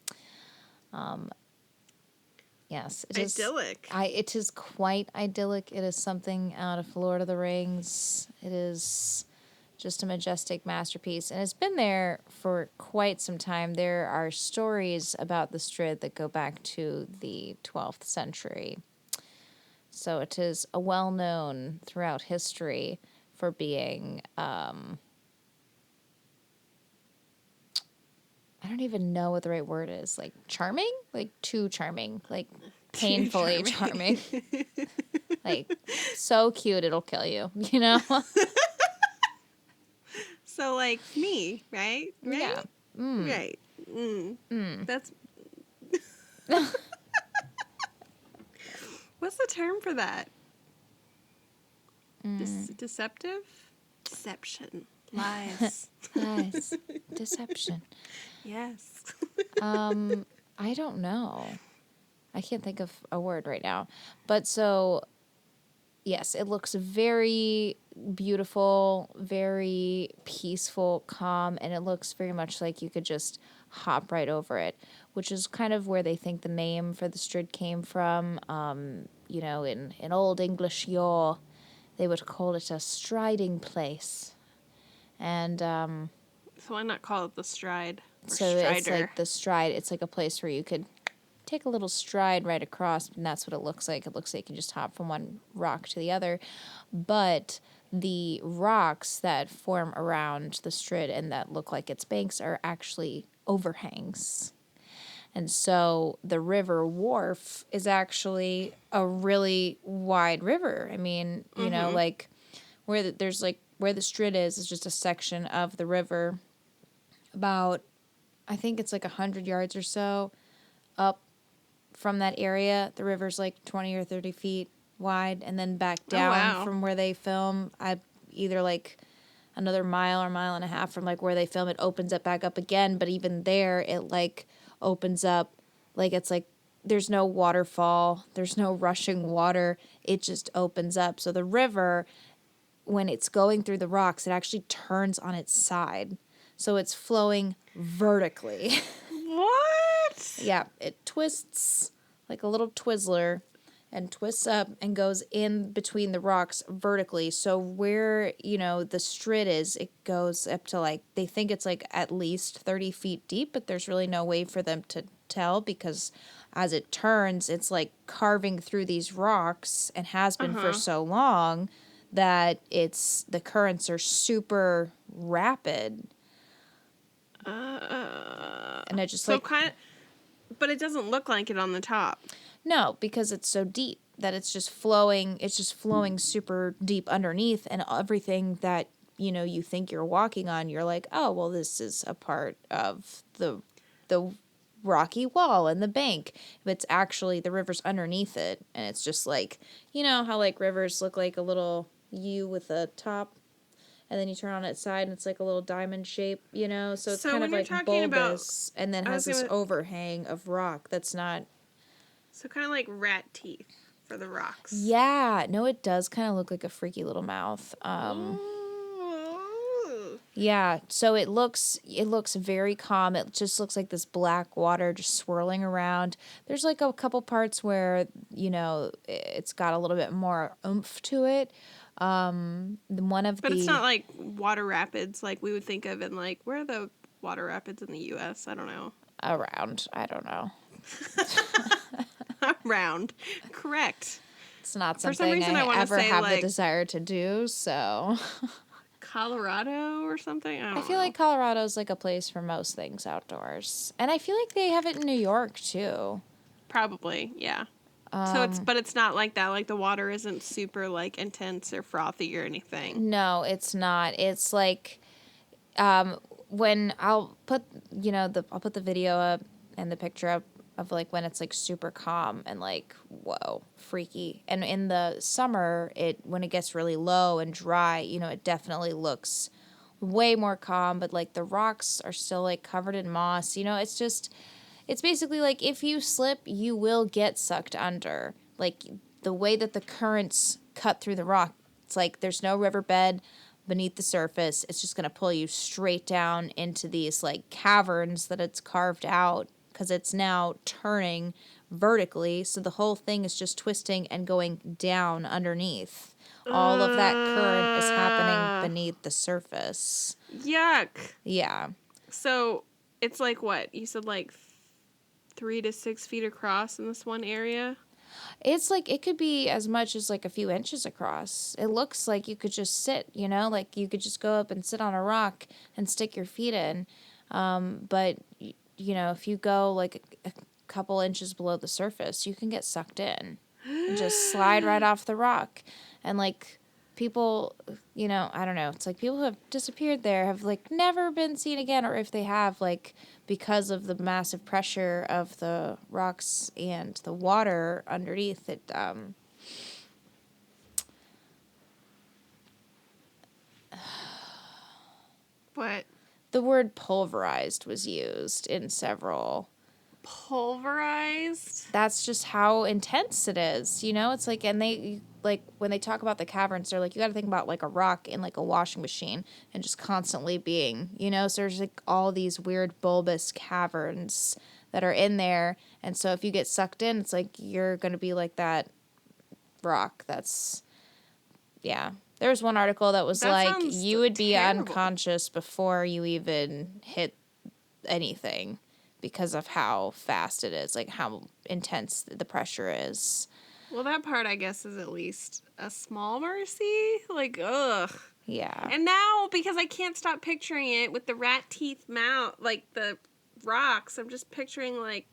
Yes, it is idyllic. It is quite idyllic. It is something out of Lord of the Rings. It is just a majestic masterpiece, and it's been there for quite some time. There are stories about the Strid that go back to the 12th century. So it is a well-known throughout history for being, I don't even know what the right word is. Like, charming? Like, too charming. Like, painfully charming. Like, so cute it'll kill you, you know? So, like, me, right? Yeah. Right. That's... What's the term for that? Deceptive? Deception. Lies. Lies. Deception. Yes. I don't know. I can't think of a word right now. But so, yes, it looks very beautiful, very peaceful, calm, and it looks very much like you could just hop right over it, which is kind of where they think the name for the Strid came from. You know, in Old English yore, they would call it a striding place. And So why not call it the Stride? Or so Strider? it's like the stride. It's like a place where you could take a little stride right across, and that's what it looks like. It looks like you can just hop from one rock to the other. But the rocks that form around the Strid and that look like its banks are actually overhangs. And so the river Wharf is actually a really wide river. I mean, you know, like where where the Strid is just a section of the river about, I think it's like 100 yards or so up from that area. The river's like 20 or 30 feet wide, and then back down from where they film, either like another mile or mile and a half from like where they film, it opens up back up again. But even there, it like opens up, like it's like there's no waterfall, there's no rushing water, it just opens up. So the river, when it's going through the rocks, it actually turns on its side. So it's flowing vertically. What? Yeah, it twists like a little Twizzler and twists up and goes in between the rocks vertically. So where, you know, the Strid is, it goes up to like, they think it's like at least 30 feet deep, but there's really no way for them to tell because as it turns, it's like carving through these rocks and has been for so long that the currents are super rapid. And it just so like... but it doesn't look like it on the top. No, because it's so deep that it's just flowing super deep underneath, and everything that you think you're walking on, you're like, oh, well, this is a part of the rocky wall and the bank. But it's actually the river's underneath it, and it's just like, how like rivers look like a little U with a top, and then you turn on its side and it's like a little diamond shape, so it's So kind when of you're like talking about, bulbous, and then I has was this gonna, overhang of rock that's not. so kind of like rat teeth for the rocks. Yeah, no, it does kind of look like a freaky little mouth. Ooh. Yeah, so it looks very calm. It just looks like this black water just swirling around. There's like a couple parts where, it's got a little bit more oomph to it. But it's not like water rapids like we would think of in like, where are the water rapids in the U.S.? I don't know. Around, I don't know. Around. Correct. It's not For some something reason, I I wanna ever say, have the like, desire to do, so. Colorado or something? I I don't feel know. like Colorado's like a place for most things outdoors. And I feel like they have it in New York too. Probably, yeah. So it's not like that. Like the water isn't super like intense or frothy or anything. No, it's not. It's like when I'll put I'll put the video up and the picture up of like when it's like super calm and like whoa, freaky. And in the summer, when it gets really low and dry, it definitely looks way more calm, but like the rocks are still like covered in moss. It's basically like if you slip, you will get sucked under. Like the way that the currents cut through the rock, it's like there's no riverbed beneath the surface. It's just going to pull you straight down into these like caverns that it's carved out because it's now turning vertically. So the whole thing is just twisting and going down underneath. All of that current is happening beneath the surface. Yuck. Yeah. So it's like what? You said like 3 to 6 feet across in this one area? It's like it could be as much as like a few inches across. It looks like you could just sit, like you could just go up and sit on a rock and stick your feet in. But if you go like a couple inches below the surface, you can get sucked in and just slide right off the rock. And like people, I don't know. It's like people who have disappeared there have like never been seen again, or if they have, like because of the massive pressure of the rocks and the water underneath it, What? the word pulverized was used in several. Pulverized? That's just how intense it is, It's like, and they, like, when they talk about the caverns, they're like, you got to think about, like, a rock in, like, a washing machine and just constantly being, So there's, like, all these weird bulbous caverns that are in there. And so if you get sucked in, it's like you're going to be like that rock. Yeah. There was one article that was That like, sounds you would be terrible. unconscious before you even hit anything, because of how fast it is, like how intense the pressure is. Well, that part, I guess, is at least a small mercy. Like, ugh. Yeah. And now, because I can't stop picturing it with the rat teeth mouth, like the rocks, I'm just picturing, like,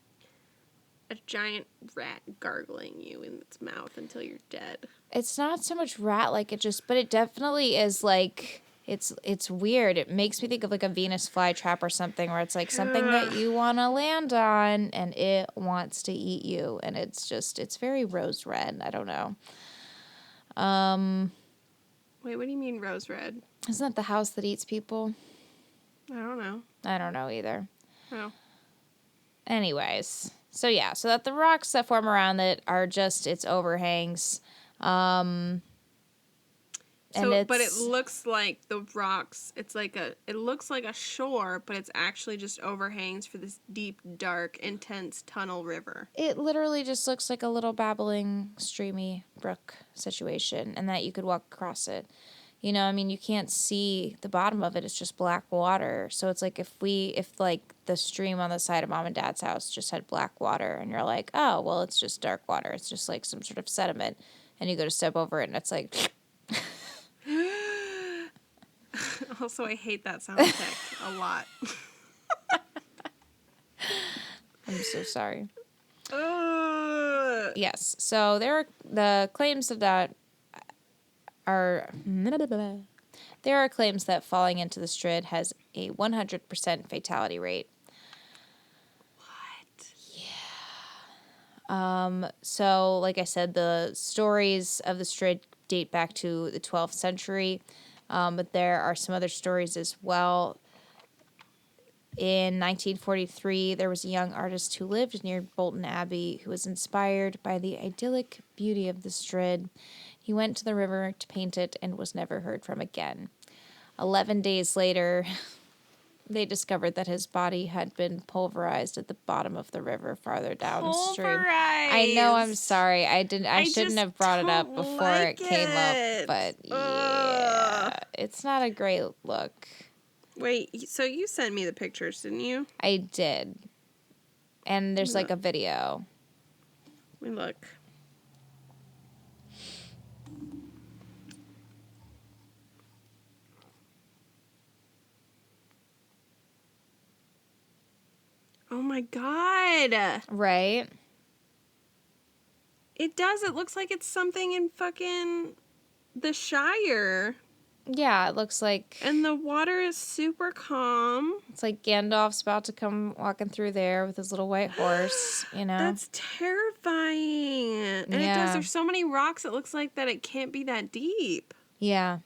a giant rat gargling you in its mouth until you're dead. It's not so much rat like but it definitely is like, it's weird. It makes me think of like a Venus flytrap or something, where it's like something that you want to land on and it wants to eat you, and it's very rose red. I don't know. Wait, what do you mean rose red? Isn't that the house that eats people? I don't know. I don't know either. Oh. Anyways, so yeah, so that the rocks that form around it are just its overhangs. So, but it looks like the rocks, it looks like a shore, but it's actually just overhangs for this deep, dark, intense tunnel river. It literally just looks like a little babbling, streamy brook situation, and that you could walk across it. You can't see the bottom of it. It's just black water. So it's like if like the stream on the side of Mom and Dad's house just had black water, and you're like, oh, well, it's just dark water. It's just like some sort of sediment. And you go to step over it, and it's like... Also, I hate that sound effect a lot. I'm so sorry. Ugh. Yes. So there are the claims of that are... there are claims that falling into the Strid has a 100% fatality rate. What? So, like I said, the stories of the Strid date back to the 12th century, but there are some other stories as well. In 1943, there was a young artist who lived near Bolton Abbey who was inspired by the idyllic beauty of the Strid. He went to the river to paint it and was never heard from again. 11 days later, they discovered that his body had been pulverized at the bottom of the river farther downstream. I know, I'm Pulverized. sorry. I shouldn't just have brought it up don't before like it came up, it. but Ugh. yeah, it's not a great look. Wait, so you sent me the pictures, didn't you? I did. And there's like a video. Let me look. Oh my god. Right? It does. It looks like it's something in fucking the Shire. Yeah, it looks like And the water is super calm. it's like Gandalf's about to come walking through there with his little white horse, you know? That's terrifying. And it Yeah. does. There's so many rocks, it looks like that it can't be that deep. Yeah,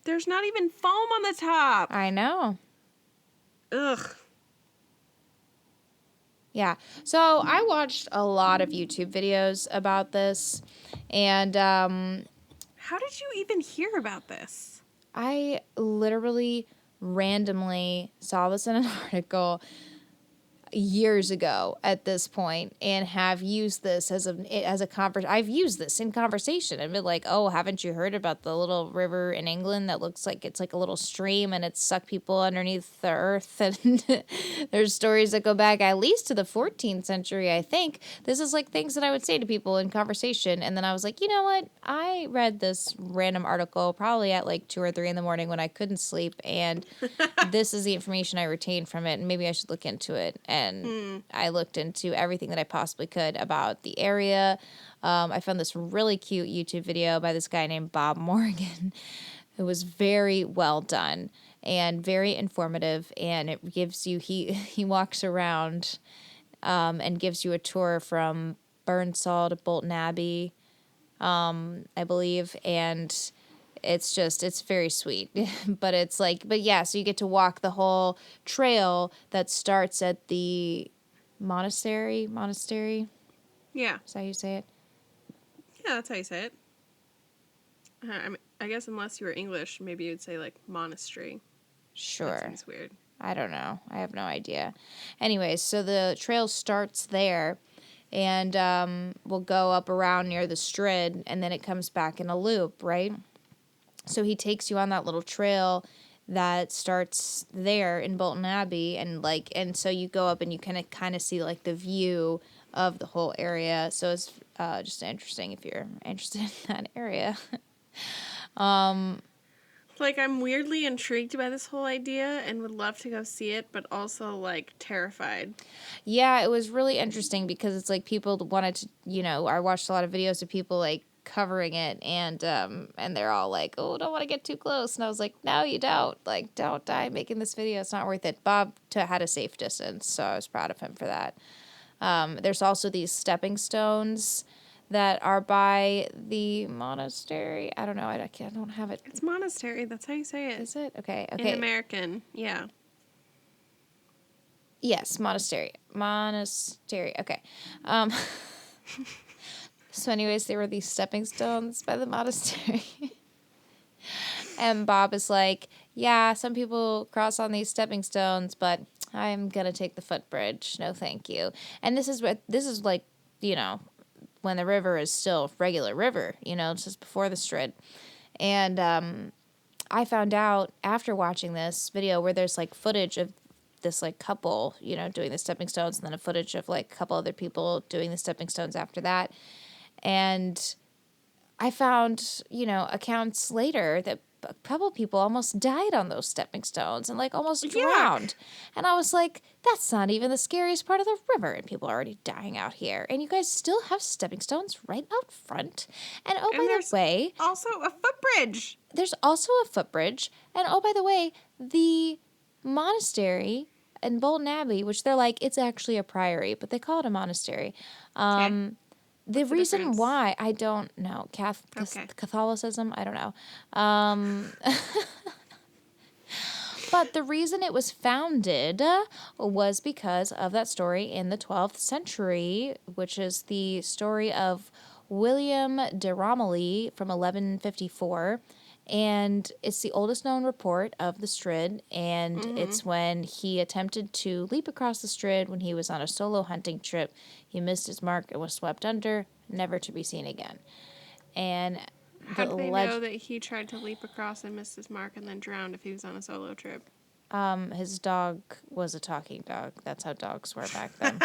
There's not even foam on the top. I know. Ugh. Yeah. So I watched a lot of YouTube videos about this, and How did you even hear about this? I literally randomly saw this in an article years ago at this point and have used this as a conversation. I've used this in conversation and been like, oh, haven't you heard about the little river in England that looks like it's like a little stream and it's sucked people underneath the earth? And there's stories that go back at least to the 14th century, I think. This is like things that I would say to people in conversation. And then I was like, you know what? I read this random article probably at like 2 or 3 in the morning when I couldn't sleep. And this is the information I retained from it. And maybe I should look into it. And I looked into everything that I possibly could about the area. I found this really cute YouTube video by this guy named Bob Morgan. It was very well done and very informative. And it gives you, he walks around and gives you a tour from Burnsall to Bolton Abbey, I believe. And it's very sweet. But yeah, so you get to walk the whole trail that starts at the monastery. Yeah. Is that how you say it? Yeah, that's how you say it. I guess unless you were English, maybe you'd say like monastery. Sure. That seems weird. I don't know. I have no idea. Anyways, so the trail starts there and we'll go up around near the Strid and then it comes back in a loop, right? So he takes you on that little trail that starts there in Bolton Abbey and so you go up and you kind of see like the view of the whole area. So it's just interesting if you're interested in that area. Like, I'm weirdly intrigued by this whole idea and would love to go see it, but also, like, terrified. Yeah, it was really interesting because it's like people wanted to, I watched a lot of videos of people like covering it and they're all like, oh, don't want to get too close. And I was like, no, you don't. Like, don't die making this video. It's not worth it. Bob had a safe distance, so I was proud of him for that. There's also these stepping stones that are by the monastery. I don't know. I don't have it. It's monastery. That's how you say it. Is it? Okay. In American, yeah. Yes, monastery. Okay. So anyways, there were these stepping stones by the monastery. And Bob is like, yeah, some people cross on these stepping stones, but I'm going to take the footbridge. No, thank you. And this is like, when the river is still regular river, it's just before the Strid. And I found out after watching this video where there's like footage of this like couple, doing the stepping stones and then a footage of like a couple other people doing the stepping stones after that. And I found, accounts later that a couple people almost died on those stepping stones and like almost Yeah. drowned. And I was like, that's not even the scariest part of the river, and people are already dying out here. And you guys still have stepping stones right out front. And oh, And by the there's way, also a footbridge. there's also a footbridge. And oh, by the way, the monastery in Bolton Abbey, which they're like, it's actually a priory, but they call it a monastery. Okay. The What's the reason difference? why, I don't know. Okay. Catholicism, I don't know. But the reason it was founded was because of that story in the 12th century, which is the story of William de Romilly from 1154. And it's the oldest known report of the Strid, and it's when he attempted to leap across the Strid when he was on a solo hunting trip. He missed his mark and was swept under, never to be seen again. And How do they know that he tried to leap across and missed his mark and then drowned if he was on a solo trip? his dog was a talking dog. That's how dogs were back then.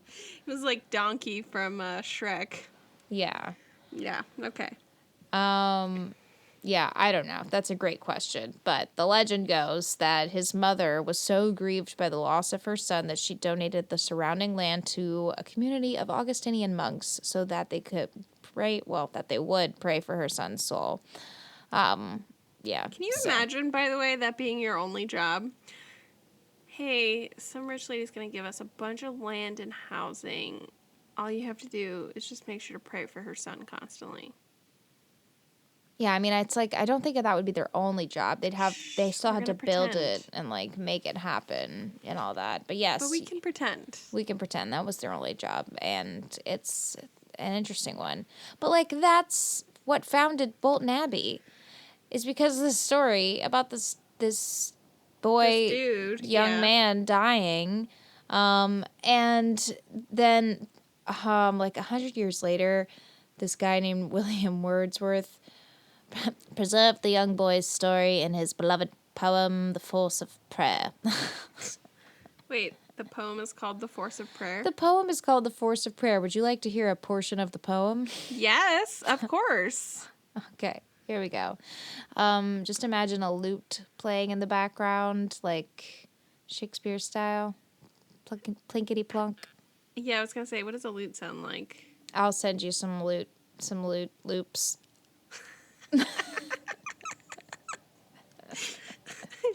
It was like Donkey from Shrek. Yeah. Yeah, okay. Yeah, I don't know. That's a great question. But the legend goes that his mother was so grieved by the loss of her son that she donated the surrounding land to a community of Augustinian monks so that they could pray, that they would pray for her son's soul. Yeah. Can you imagine, by the way, that being your only job? Hey, some rich lady's going to give us a bunch of land and housing. All you have to do is just make sure to pray for her son constantly. Yeah, I mean, it's like, I don't think that would be their only job. They still had to build it and, like, make it happen and all that. But yes. But we can pretend. We can pretend that was their only job, and it's an interesting one. But, like, that's what founded Bolton Abbey, is because of this story about this boy, This dude, young man dying, and then, like 100 years later, this guy named William Wordsworth preserved the young boy's story in his beloved poem, The Force of Prayer. Wait, the poem is called The Force of Prayer? The poem is called The Force of Prayer. Would you like to hear a portion of the poem? Yes, of course. Okay, here we go. Just imagine a lute playing in the background, like Shakespeare style. Plinkety plonk. Yeah, I was going to say, what does a lute sound like? I'll send you some lute loops. I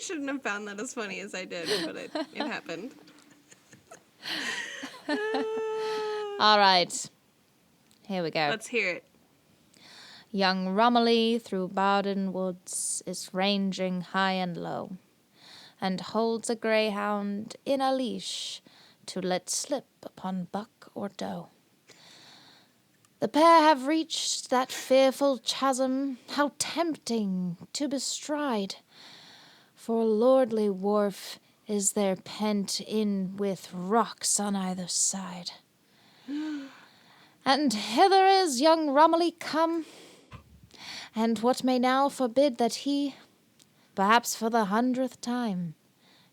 shouldn't have found that as funny as I did, but it happened. All right. Here we go. Let's hear it. Young Romilly through Bowden woods is ranging high and low, and holds a greyhound in a leash to let slip upon buck or doe. The pair have reached that fearful chasm, how tempting to bestride, for a lordly wharf is there pent in with rocks on either side. And hither is young Romilly come, and what may now forbid that he, perhaps for the 100th time,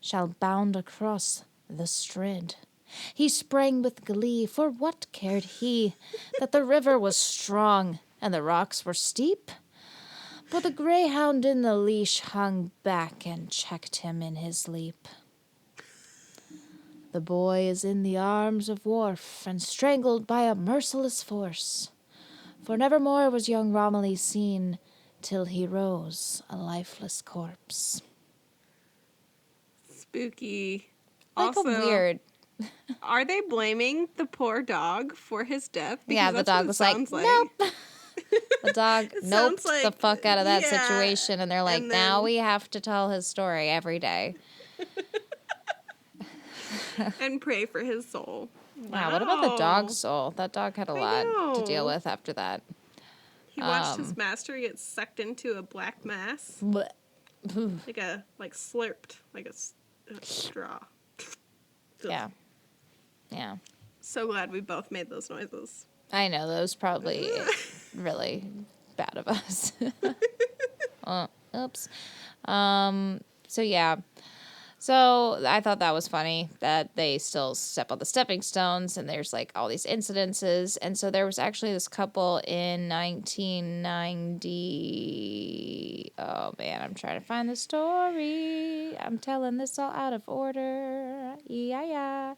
shall bound across the Strid. He sprang with glee, for what cared he that the river was strong and the rocks were steep? But the greyhound in the leash hung back and checked him in his leap. The boy is in the arms of Wharf and strangled by a merciless force, for nevermore was young Romilly seen till he rose a lifeless corpse. Spooky. Like Also, a weird. Are they blaming the poor dog for his death? Because Yeah, the that's what dog it was like, sounds nope. The dog It noped sounds like- the fuck out of that yeah, situation, and they're like, and now then- we have to tell his story every day. And pray for his soul. Wow, what about the dog's soul? That dog had a lot to deal know. with after that. He watched his master get sucked into a black mass, Blech. like slurped, like a straw. Yeah. Yeah. So glad we both made those noises. I know, that was probably really bad of us. Oops. So yeah. So I thought that was funny that they still step on the stepping stones and there's like all these incidences. And so there was actually this couple in 1990. Oh man, I'm trying to find the story. I'm telling this all out of order. Yeah.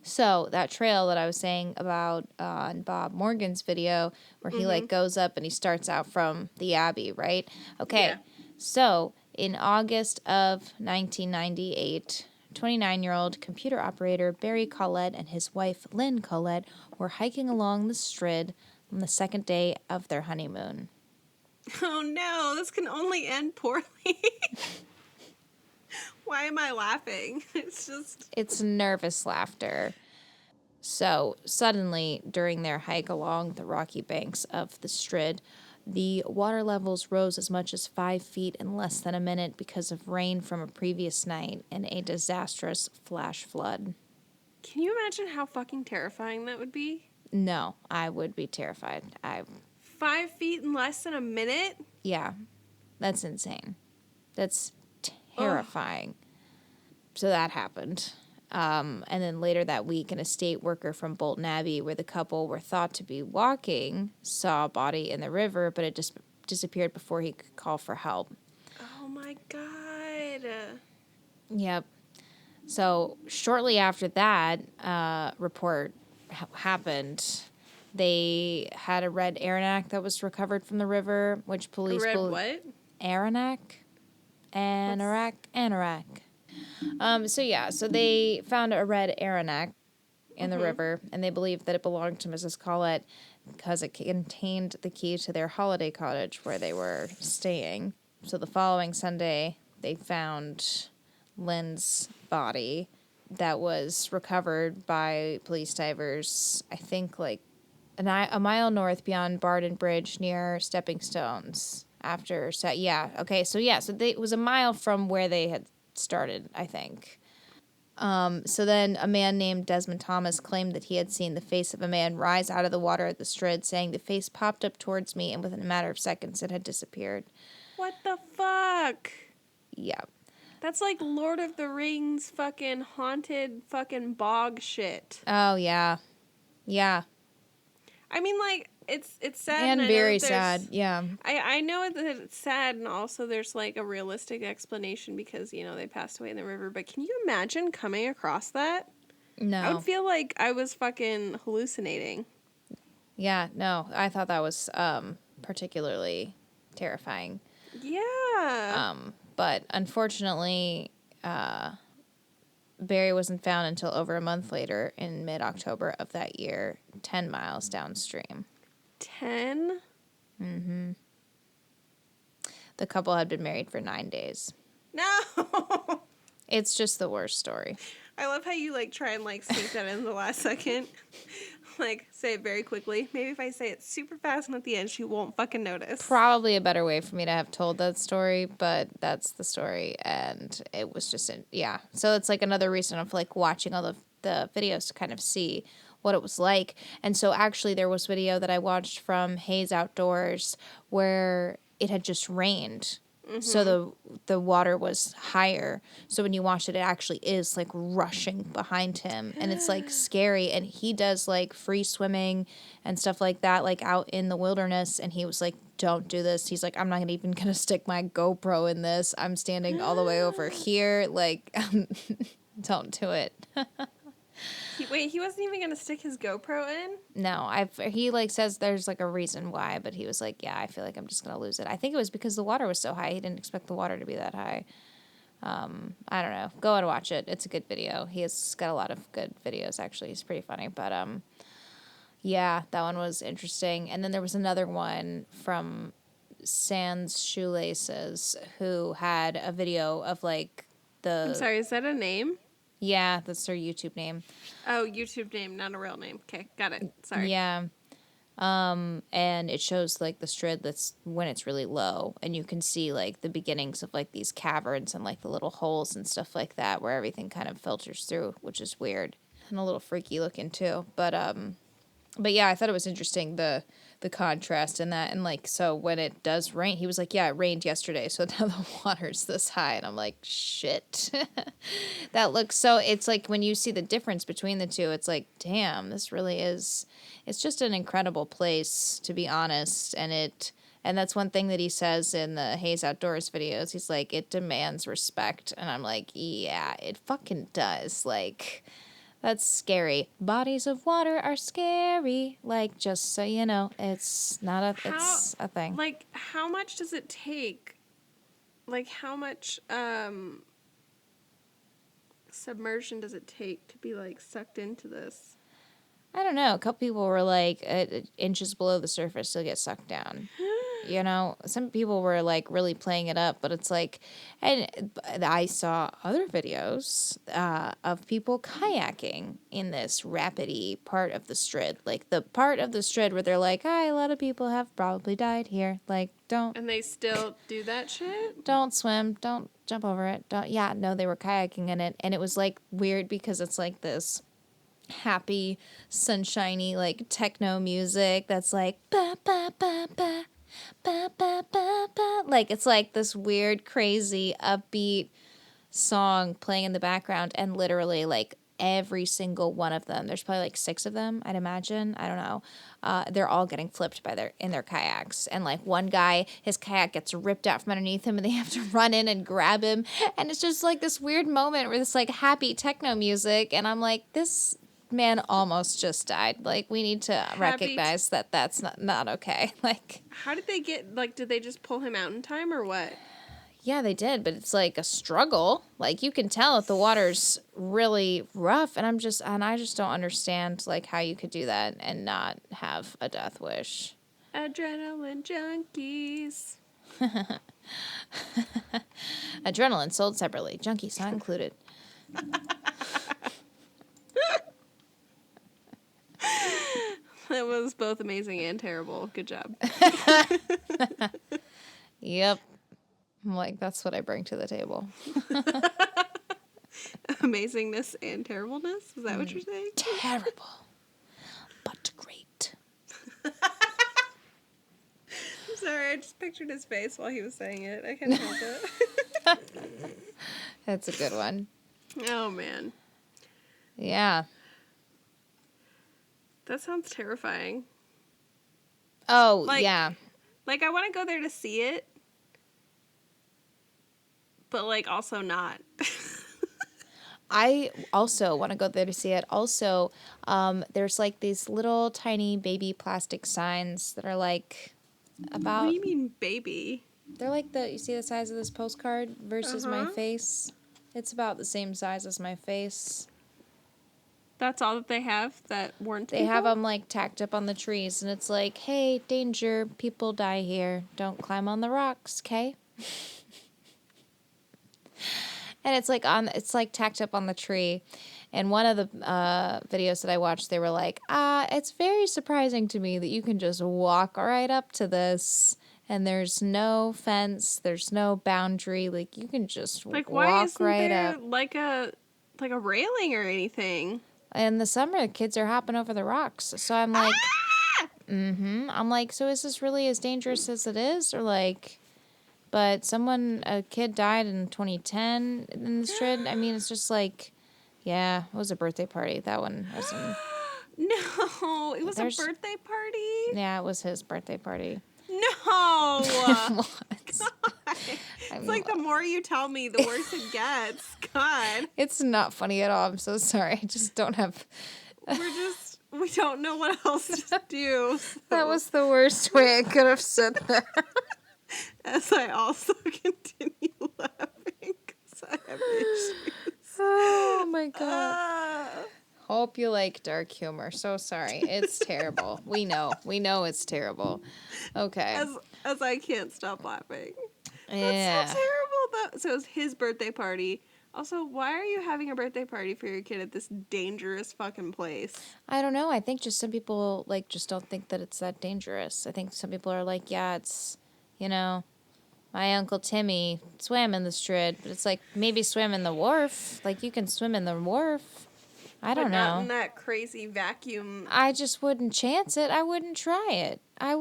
So that trail that I was saying about on Bob Morgan's video, where he like goes up and he starts out from the Abbey, right? Okay, Yeah. so in August of 1998, 29-year-old computer operator Barry Collette and his wife Lynn Collette were hiking along the Strid on the second day of their honeymoon. Oh no, this can only end poorly. Why am I laughing? It's just. It's nervous laughter. So, suddenly, during their hike along the rocky banks of the Strid, the water levels rose as much as 5 feet in less than a minute because of rain from a previous night and a disastrous flash flood. Can you imagine how fucking terrifying that would be? No, I would be terrified. 5 feet in less than a minute? Yeah, that's insane. That's terrifying. So that happened. And then later that week, an estate worker from Bolton Abbey, where the couple were thought to be walking, saw a body in the river, but it just disappeared before he could call for help. Oh my god. Yep. So shortly after that report happened, they had a red Aranac that was recovered from the river, which police Red what? Aranac? Anorak. So they found a red Aranac in the river, and they believed that it belonged to Mrs. Collette because it contained the key to their holiday cottage where they were staying. So the following Sunday, they found Lynn's body that was recovered by police divers, I think like a mile north beyond Barden Bridge near Stepping Stones. It was a mile from where they had started, I think. So then a man named Desmond Thomas claimed that he had seen the face of a man rise out of the water at the Strid, saying the face popped up towards me and within a matter of seconds it had disappeared. What the fuck? Yeah. That's like Lord of the Rings fucking haunted fucking bog shit. Oh, yeah. Yeah. I mean, like, it's sad. And I know very that there's- sad. Yeah. I know that it's sad, and also there's like a realistic explanation because, you know, they passed away in the river. But can you imagine coming across that? I No. would feel like I was fucking hallucinating. Yeah, no. I thought that was particularly terrifying. Yeah. But unfortunately, Barry wasn't found until over a month later in mid-October of that year, 10 miles downstream. 10? The couple had been married for 9 days. No. It's just the worst story. I love how you like try and like sneak that in the last second. Like say it very quickly. Maybe if I say it super fast and at the end she won't fucking notice. Probably a better way for me to have told that story, but that's the story, and it was just so it's like another reason of like watching all the videos to kind of see what it was like. And so actually there was video that I watched from Hayes Outdoors where it had just rained. So the water was higher. So when you watch it, it actually is like rushing behind him, and it's like scary. And he does like free swimming and stuff like that, like out in the wilderness. And he was like, "Don't do this." He's like, "I'm not even gonna stick my GoPro in this. I'm standing all the way over here. Like, don't do it." He wasn't even gonna stick his GoPro in? No, he like says there's like a reason why, but he was like, yeah, I feel like I'm just gonna lose it. I think it was because the water was so high. He didn't expect the water to be that high. I don't know. Go and watch it. It's a good video. He has got a lot of good videos actually. He's pretty funny, but yeah, that one was interesting. And then there was another one from Sans Shoelaces who had a video of like I'm sorry, is that a name? Yeah, that's their YouTube name. Oh, YouTube name, not a real name. Okay, got it. Sorry. Yeah. And it shows like the Strid that's when it's really low, and you can see like the beginnings of like these caverns and like the little holes and stuff like that where everything kind of filters through, which is weird and a little freaky looking too. But But yeah, I thought it was interesting the contrast in that, and like, so when it does rain, he was like, yeah, it rained yesterday, so now the water's this high, and I'm like, shit. That looks so, it's like when you see the difference between the two, it's like, damn, this really is, it's just an incredible place, to be honest. And that's one thing that he says in the Hayes Outdoors videos. He's like, it demands respect. And I'm like, yeah, it fucking does. Like, that's scary. Bodies of water are scary. Like, just so you know, it's not a, it's a thing. Like, how much does it take? Like, how much submersion does it take to be, like, sucked into this? I don't know. A couple people were like inches below the surface, they'll get sucked down. You know, some people were like really playing it up, but it's like, and I saw other videos of people kayaking in this rapidy part of the Strid, like the part of the Strid where they're like, "Hi, a lot of people have probably died here. Like, don't." And they still do that shit? Don't swim. Don't jump over it. Don't. Yeah, no, they were kayaking in it, and it was like weird because it's like this happy, sunshiny, like techno music that's like ba ba ba ba ba ba ba ba. Like it's like this weird, crazy, upbeat song playing in the background, and literally like every single one of them, there's probably like 6 of them, I'd imagine, I don't know, they're all getting flipped by their kayaks, and like one guy, his kayak gets ripped out from underneath him and they have to run in and grab him, and it's just like this weird moment where this like happy techno music, and I'm like, this man almost just died. Like, we need to recognize that that's not okay. Like, how did they get, like, did they just pull him out in time or what? yeah, they did, but it's like a struggle. Like, you can tell if the water's really rough, and I just don't understand like how you could do that and not have a death wish. Adrenaline junkies. Adrenaline sold separately. Junkies not included. That was both amazing and terrible. Good job. Yep. I'm like, that's what I bring to the table. Amazingness and terribleness? Is that what you're saying? Terrible, but great. I'm sorry, I just pictured his face while he was saying it. I can't help it. That's a good one. Oh, man. Yeah. That sounds terrifying. Oh, Like, yeah. Like, I want to go there to see it, but, like, also not. I also want to go there to see it. Also, there's like these little tiny baby plastic signs that are like about. What do you mean, baby? They're like you see the size of this postcard versus my face? It's about the same size as my face. That's all that they have that weren't They have them like tacked up on the trees, and it's like, hey, danger, people die here. Don't climb on the rocks, okay? And it's like tacked up on the tree. And one of the videos that I watched, they were like, it's very surprising to me that you can just walk right up to this, and there's no fence, there's no boundary, like you can just like, why walk isn't right there up. like a railing or anything? In the summer, kids are hopping over the rocks. So I'm like, I'm like, so is this really as dangerous as it is? Or like, but a kid died in 2010 in the Strid. I mean, it's just like, yeah, it was a birthday party. That one wasn't. No, it was a birthday party? Yeah, it was his birthday party. No! What? It's like the more you tell me, the worse it gets. God. It's not funny at all. I'm so sorry. I just don't have. We don't know what else to do. So. That was the worst way I could have said that. As I also continue laughing because I have issues. Oh my God. Hope you like dark humor. So sorry. It's terrible. We know it's terrible. Okay. As I can't stop laughing. Yeah. That's so terrible. So it was his birthday party. Also, why are you having a birthday party for your kid at this dangerous fucking place? I don't know. I think just some people just don't think that it's that dangerous. I think some people are like, yeah, it's, my Uncle Timmy swam in the Strid, but it's like maybe swim in the wharf. Like you can swim in the wharf. I don't But not know. in that crazy vacuum. I just wouldn't chance it. I wouldn't try it. I'm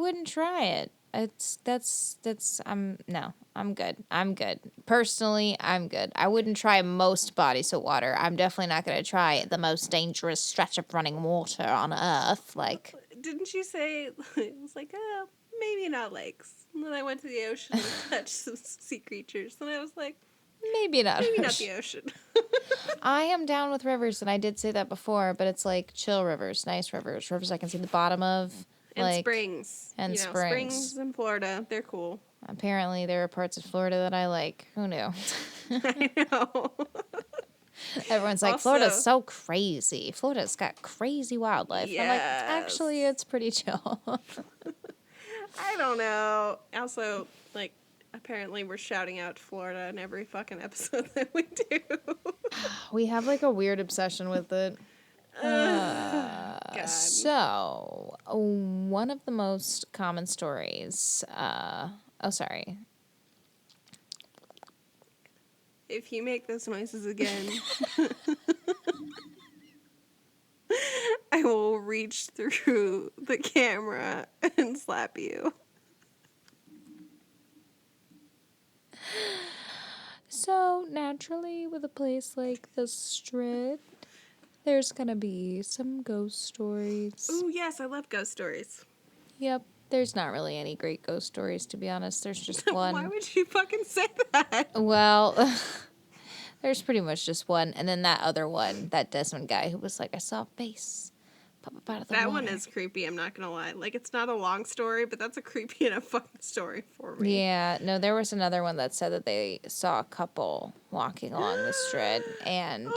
good. I'm good. Personally, I'm good. I wouldn't try most bodies of water. I'm definitely not going to try the most dangerous stretch of running water on earth. Like, Didn't you say it was like, maybe not lakes? And then I went to the ocean and touched some sea creatures, and I was like, maybe not. maybe not the ocean. I am down with rivers, and I did say that before, but it's like chill rivers, nice rivers, rivers I can see the bottom of. And Like, springs. and you know, springs. Springs in Florida, they're cool. Apparently, there are parts of Florida that I like. Who knew? I know. Everyone's like, Also- Florida's so crazy. Florida's got crazy wildlife. I'm like, Yes. actually, it's pretty chill. I don't know. Also, like, apparently we're shouting out Florida in every fucking episode that we do. We have like a weird obsession with it. God. So, one of the most common stories. Sorry. If you make those noises again, I will reach through the camera and slap you. So, naturally, with a place like the Strip, there's gonna be some ghost stories. Ooh, yes, I love ghost stories. Yep. There's not really any great ghost stories, to be honest. There's just one. Why would you fucking say that? Well, there's pretty much just one. And then that other one, that Desmond guy who was like, I saw a face pop up out of the That water. one is creepy, I'm not gonna lie. Like, it's not a long story, but that's a creepy enough fucking story for me. Yeah, no, there was another one that said that they saw a couple walking along the Strip, and,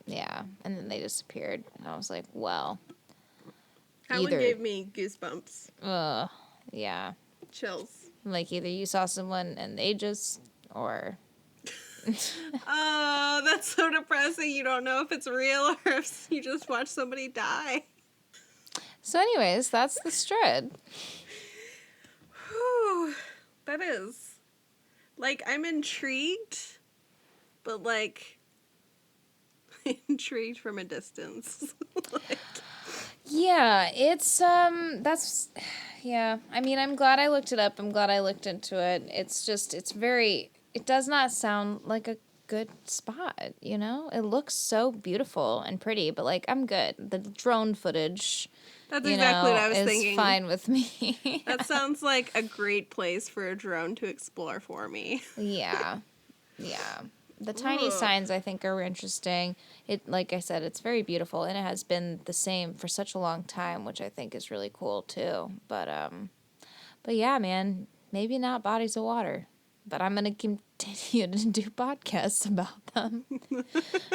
yeah, and then they disappeared. And I was like, well, That one gave me goosebumps. yeah. Chills. Like, either you saw someone and they just, or... Oh, that's so depressing. You don't know if it's real or if you just watch somebody die. So anyways, that's the Strip. Whew, that is. Like, I'm intrigued, but, like, intrigued from a distance. Like, Yeah, it's, that's, yeah. I mean, I'm glad I looked it up. I'm glad I looked into it. It's just, it does not sound like a good spot, you know? It looks so beautiful and pretty, but, like, I'm good. The drone footage, that's you exactly know, what I was is thinking. fine with me. That sounds like a great place for a drone to explore for me. Yeah. Yeah. The tiny Ugh. signs, I think, are interesting. It, like I said, it's very beautiful, and it has been the same for such a long time, which I think is really cool too. But yeah, man, maybe not bodies of water, but I'm gonna continue to do podcasts about them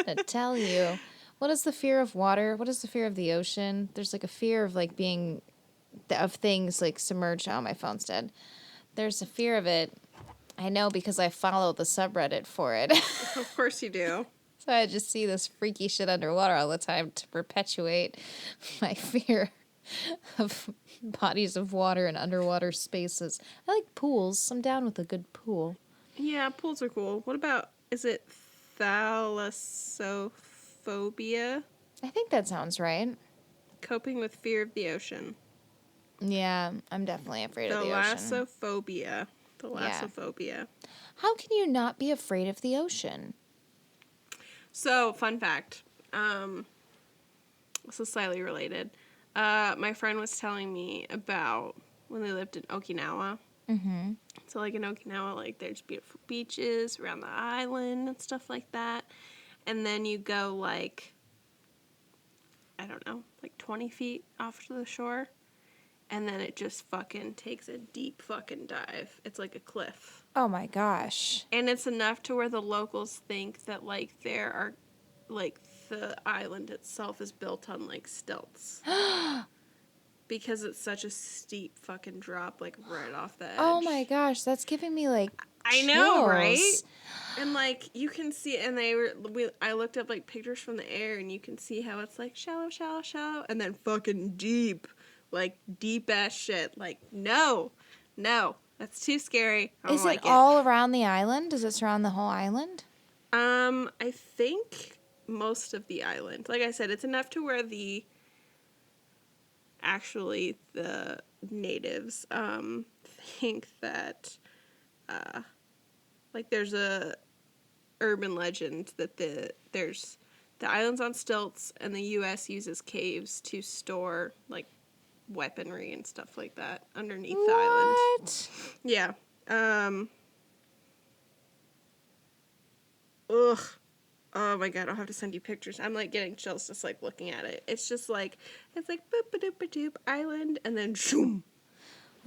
to tell you what is the fear of water, what is the fear of the ocean. There's like a fear of like being of things like submerged. Oh, my phone's dead. There's a fear of it. I know because I follow the subreddit for it. Of course you do. So I just see this freaky shit underwater all the time to perpetuate my fear of bodies of water and underwater spaces. I like pools. I'm down with a good pool. Yeah, pools are cool. What about, is it Thalassophobia? I think that sounds right. Coping with fear of the ocean. Yeah, I'm definitely afraid of the ocean. Thalassophobia. Thalassophobia. How can you not be afraid of the ocean? So, fun fact. This is slightly related. My friend was telling me about when they lived in Okinawa. Mm-hmm. So, like, in Okinawa, like, there's beautiful beaches around the island and stuff like that. And then you go, like, I don't know, like 20 feet off to the shore. And then it just fucking takes a deep fucking dive. It's like a cliff. Oh my gosh. And it's enough to where the locals think that, like, there are, like, the island itself is built on, like, stilts. Because it's such a steep fucking drop, like, right off the edge. Oh my gosh, that's giving me like I know, right? chills. And, like, you can see, and I looked up, like, pictures from the air, and you can see how it's, like, shallow, shallow, shallow, and then fucking deep. Like, deep-ass shit. Like, no. That's too scary. I don't Is like it all around the island? Does it surround the whole island? I think most of the island. Like I said, it's enough to where the natives think that like there's a urban legend that there's the island's on stilts and the US uses caves to store like weaponry and stuff like that underneath the island. What? Yeah. Ugh. Oh my god, I'll have to send you pictures. I'm like getting chills just like looking at it. It's just like boop a doop a doop island and then shoom.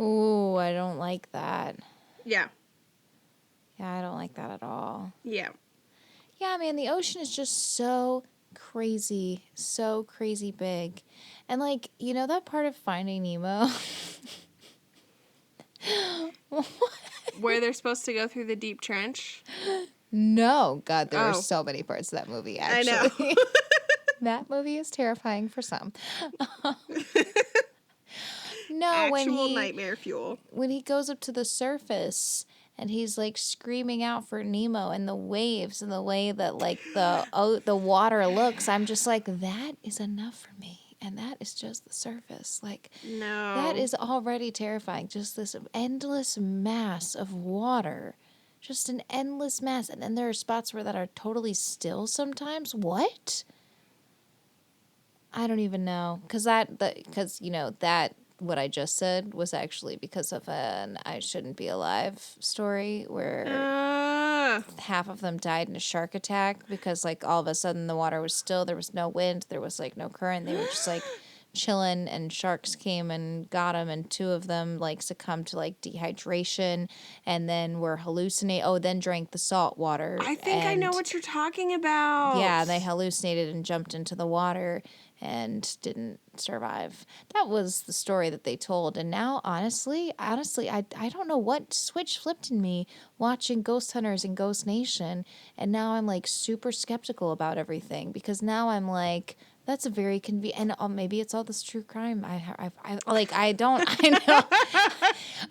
Ooh, I don't like that. Yeah. Yeah, I don't like that at all. Yeah. Yeah, man, the ocean is just so crazy big. And like, you know that part of Finding Nemo? Where they're supposed to go through the deep trench? No, God, there are Oh. so many parts of that movie, I actually. know. That movie is terrifying for some. No, Actual nightmare fuel. when he goes up to the surface and he's like screaming out for Nemo and the waves and the way that like the water looks, I'm just like, that is enough for me. And that is just the surface. Like, No. that is already terrifying. Just this endless mass of water. Just an endless mass. And then there are spots where that are totally still sometimes. What? I don't even know. Because you know, that, what I just said was actually because of an I Shouldn't Be Alive story where half of them died in a shark attack because, like, all of a sudden the water was still, there was no wind, there was, like, no current. They were just, like, chilling, and sharks came and got them, and two of them, like, succumbed to, like, dehydration and then were then drank the salt water. I think I know what you're talking about. Yeah, they hallucinated and jumped into the water and didn't survive. That was the story that they told. And now, honestly, I don't know what switch flipped in me watching Ghost Hunters and Ghost Nation. And now I'm like super skeptical about everything because now I'm like, that's a very convenient, and maybe it's all this true crime. I know.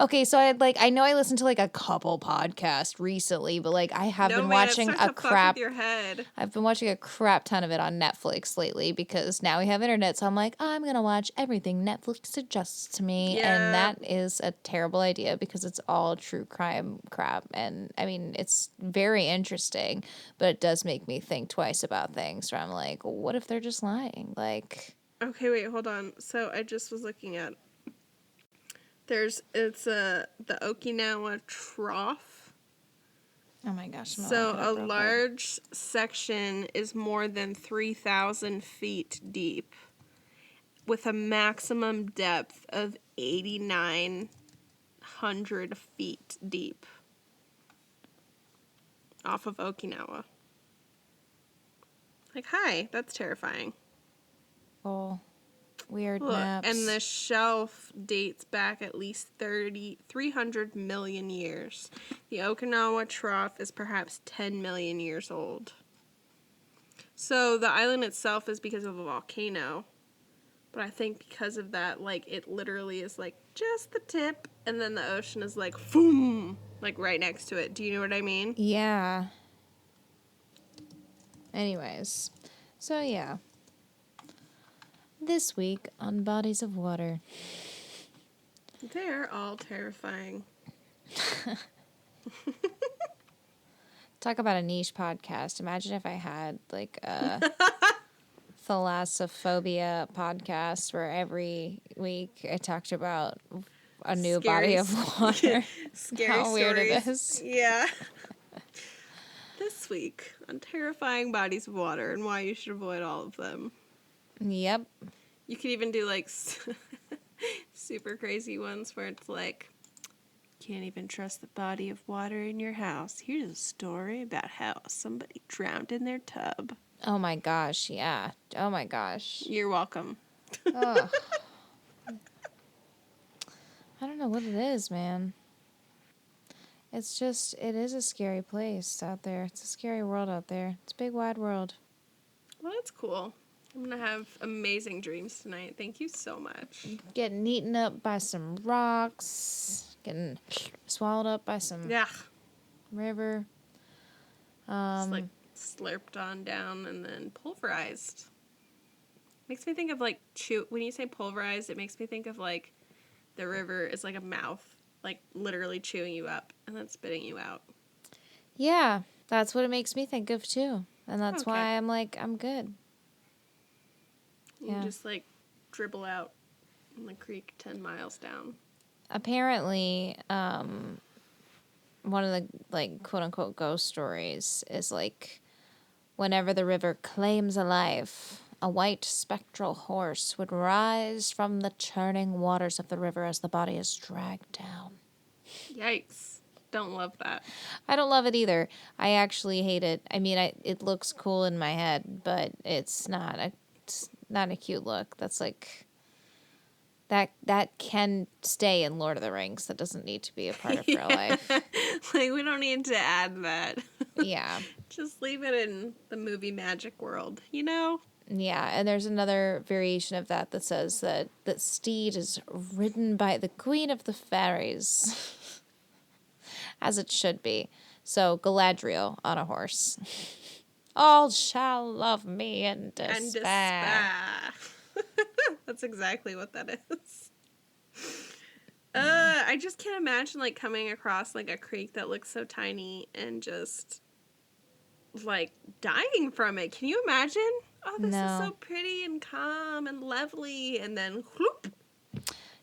Okay, so I know I listened to like a couple podcasts recently, but like I have been watching a crap. With your head. I've been watching a crap ton of it on Netflix lately because now we have internet. So I'm like, I'm going to watch everything Netflix suggests to me. Yeah. And that is a terrible idea because it's all true crime crap. And I mean, it's very interesting, but it does make me think twice about things where I'm like, what if they're just lying? Like, okay, wait, hold on. So I just was looking at the Okinawa Trough. oh my gosh. So a large section is more than 3,000 feet deep with a maximum depth of 8,900 feet deep off of Okinawa. Like, hi, that's terrifying. Oh, weird Look, maps. and the shelf dates back at least 300 million years. The Okinawa Trough is perhaps 10 million years old. So the island itself is because of a volcano. But I think because of that, like, it literally is, like, just the tip, and then the ocean is, like, boom, like, right next to it. Do you know what I mean? Yeah. Anyways, so yeah. This week on Bodies of Water. They're all terrifying. Talk about a niche podcast. Imagine if I had like a Thalassophobia podcast where every week I talked about a new body of water. Scary How weird it stories. is. Yeah. This week on terrifying bodies of water and why you should avoid all of them. Yep. You could even do like super crazy ones where it's like, can't even trust the body of water in your house. Here's a story about how somebody drowned in their tub. Oh my gosh, yeah. Oh my gosh. You're welcome. Ugh. I don't know what it is, man. It's just, it is a scary place out there. It's a scary world out there. It's a big, wide world. Well, that's cool. I'm going to have amazing dreams tonight. Thank you so much. Getting eaten up by some rocks. Getting swallowed up by some Yeah. river. Just like slurped on down and then pulverized. Makes me think of like when you say pulverized, it makes me think of like the river is like a mouth, like literally chewing you up and then spitting you out. Yeah, that's what it makes me think of too. And that's Okay. why I'm like, I'm good. You just like dribble out in the creek 10 miles down. Apparently, one of the like quote unquote ghost stories is like whenever the river claims a life, a white spectral horse would rise from the churning waters of the river as the body is dragged down. Yikes. Don't love that. I don't love it either. I actually hate it. I mean, it looks cool in my head, but it's not a cute look. That's like that can stay in Lord of the Rings. That doesn't need to be a part of real life. Like, we don't need to add that. Yeah. Just leave it in the movie magic world, you know? Yeah, and there's another variation of that says that steed is ridden by the queen of the fairies, as it should be. So Galadriel on a horse. All shall love me in despair. And despair. That's exactly what that is. I just can't imagine like coming across like a creek that looks so tiny and just like dying from it. Can you imagine? Oh, this is so pretty and calm and lovely, and then whoop.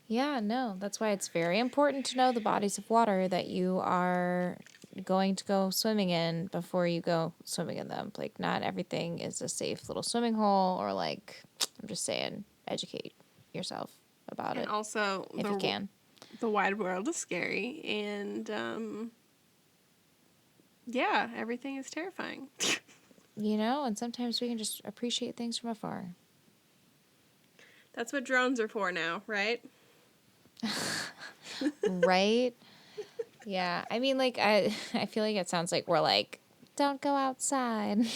Yeah, no. That's why it's very important to know the bodies of water that you are going to go swimming in before you go swimming in them. Like, not everything is a safe little swimming hole, or like, I'm just saying, educate yourself about it. And also, if you can. The wide world is scary, and yeah, everything is terrifying. You know, and sometimes we can just appreciate things from afar. That's what drones are for now, right? Right? Yeah. I mean, like, I feel like it sounds like we're like, don't go outside.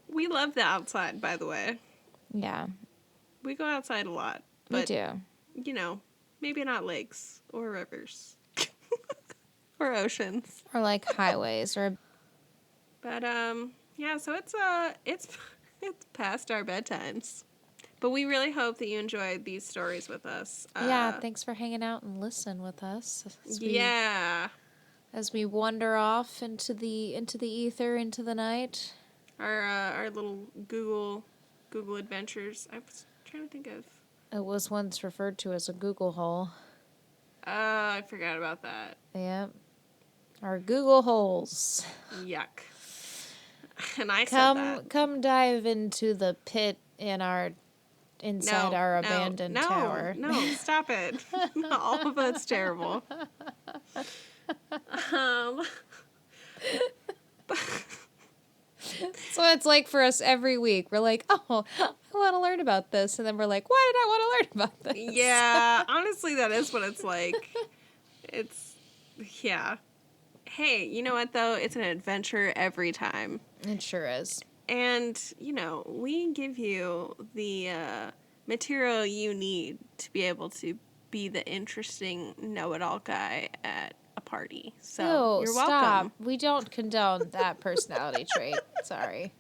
We love the outside, by the way. Yeah. We go outside a lot. But, we do. You know, maybe not lakes or rivers. Or oceans. Or like highways or... But, yeah, so it's past our bedtimes. But we really hope that you enjoyed these stories with us. Yeah, thanks for hanging out and listening with us. As we wander off into the ether, into the night. Our little Google adventures. I was trying to think of. It was once referred to as a Google hole. I forgot about that. Yep. Our Google holes. Yuck. And I said that. Come dive into the pit inside our abandoned tower. No, stop it. All of that's terrible. So it's like for us every week. We're like, oh, I want to learn about this. And then we're like, why did I want to learn about this? Yeah, honestly, that is what it's like. Yeah. Hey, you know what, though? It's an adventure every time. It sure is. And, you know, we give you the material you need to be able to be the interesting know-it-all guy at a party. So, you're welcome. Stop. We don't condone that personality trait. Sorry.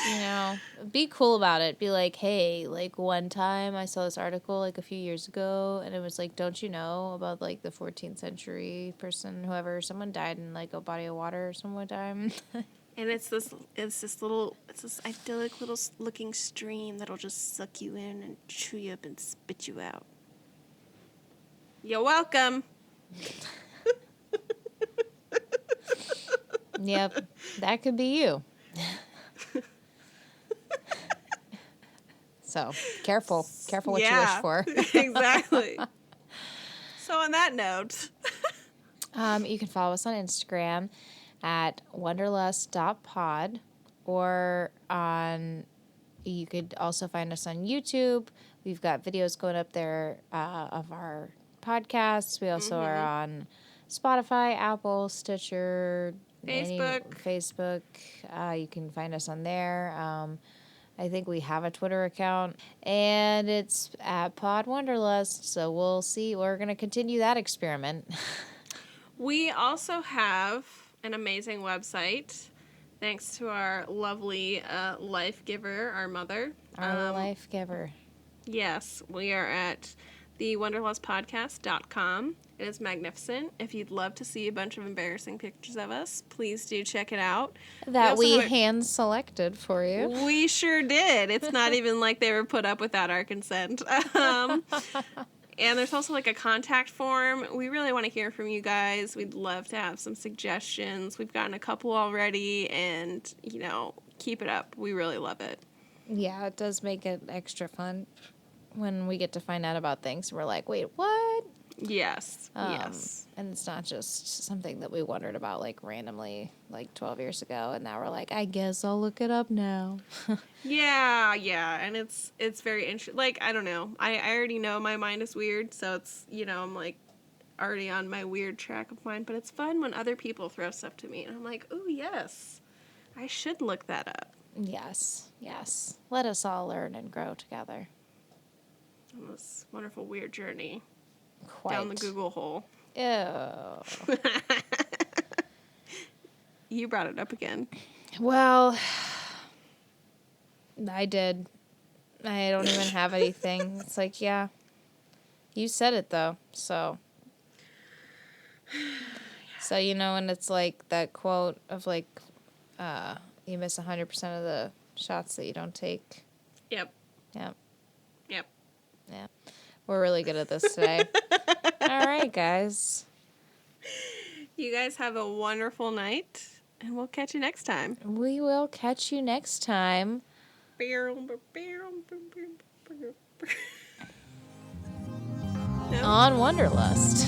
You know, be cool about it. Be like, hey, like one time I saw this article like a few years ago, and it was like, don't you know about like the 14th century person, someone died in like a body of water some one time. And it's this idyllic little looking stream that'll just suck you in and chew you up and spit you out. You're welcome. Yep, that could be you. So, careful what you wish for. Exactly. So on that note, you can follow us on Instagram at wanderlust.pod, or you could also find us on YouTube. We've got videos going up there of our podcasts. We also are on Spotify, Apple, Stitcher, Facebook. You can find us on there. I think we have a Twitter account, and it's at Pod Wanderlust. So we'll see. We're going to continue that experiment. We also have an amazing website Thanks to our lovely life giver, our mother. Our life giver. Yes, we are at thewonderlustpodcast.com. It is magnificent. If you'd love to see a bunch of embarrassing pictures of us, please do check it out. That also we have a- hand selected for you. We sure did. It's not even like they were put up without our consent. And there's also like a contact form. We really want to hear from you guys. We'd love to have some suggestions. We've gotten a couple already, and, keep it up. We really love it. Yeah, it does make it extra fun when we get to find out about things. We're like, wait, what? Yes. Yes. And it's not just something that we wondered about like randomly like 12 years ago. And now we're like, I guess I'll look it up now. Yeah. And it's very interesting. Like, I don't know. I already know my mind is weird. So it's, I'm like already on my weird track of mine. But it's fun when other people throw stuff to me. And I'm like, oh, yes. I should look that up. Yes. Let us all learn and grow together. On this wonderful, weird journey. Quite. Down the Google hole. Ew. You brought it up again. Well, I did. I don't even have anything. It's like, yeah. You said it, though, so. So, and it's like that quote of, like, you miss 100% of the shots that you don't take. Yep. Yeah. We're really good at this today. All right, guys. You guys have a wonderful night, and we'll catch you next time. We will catch you next time on Wanderlust.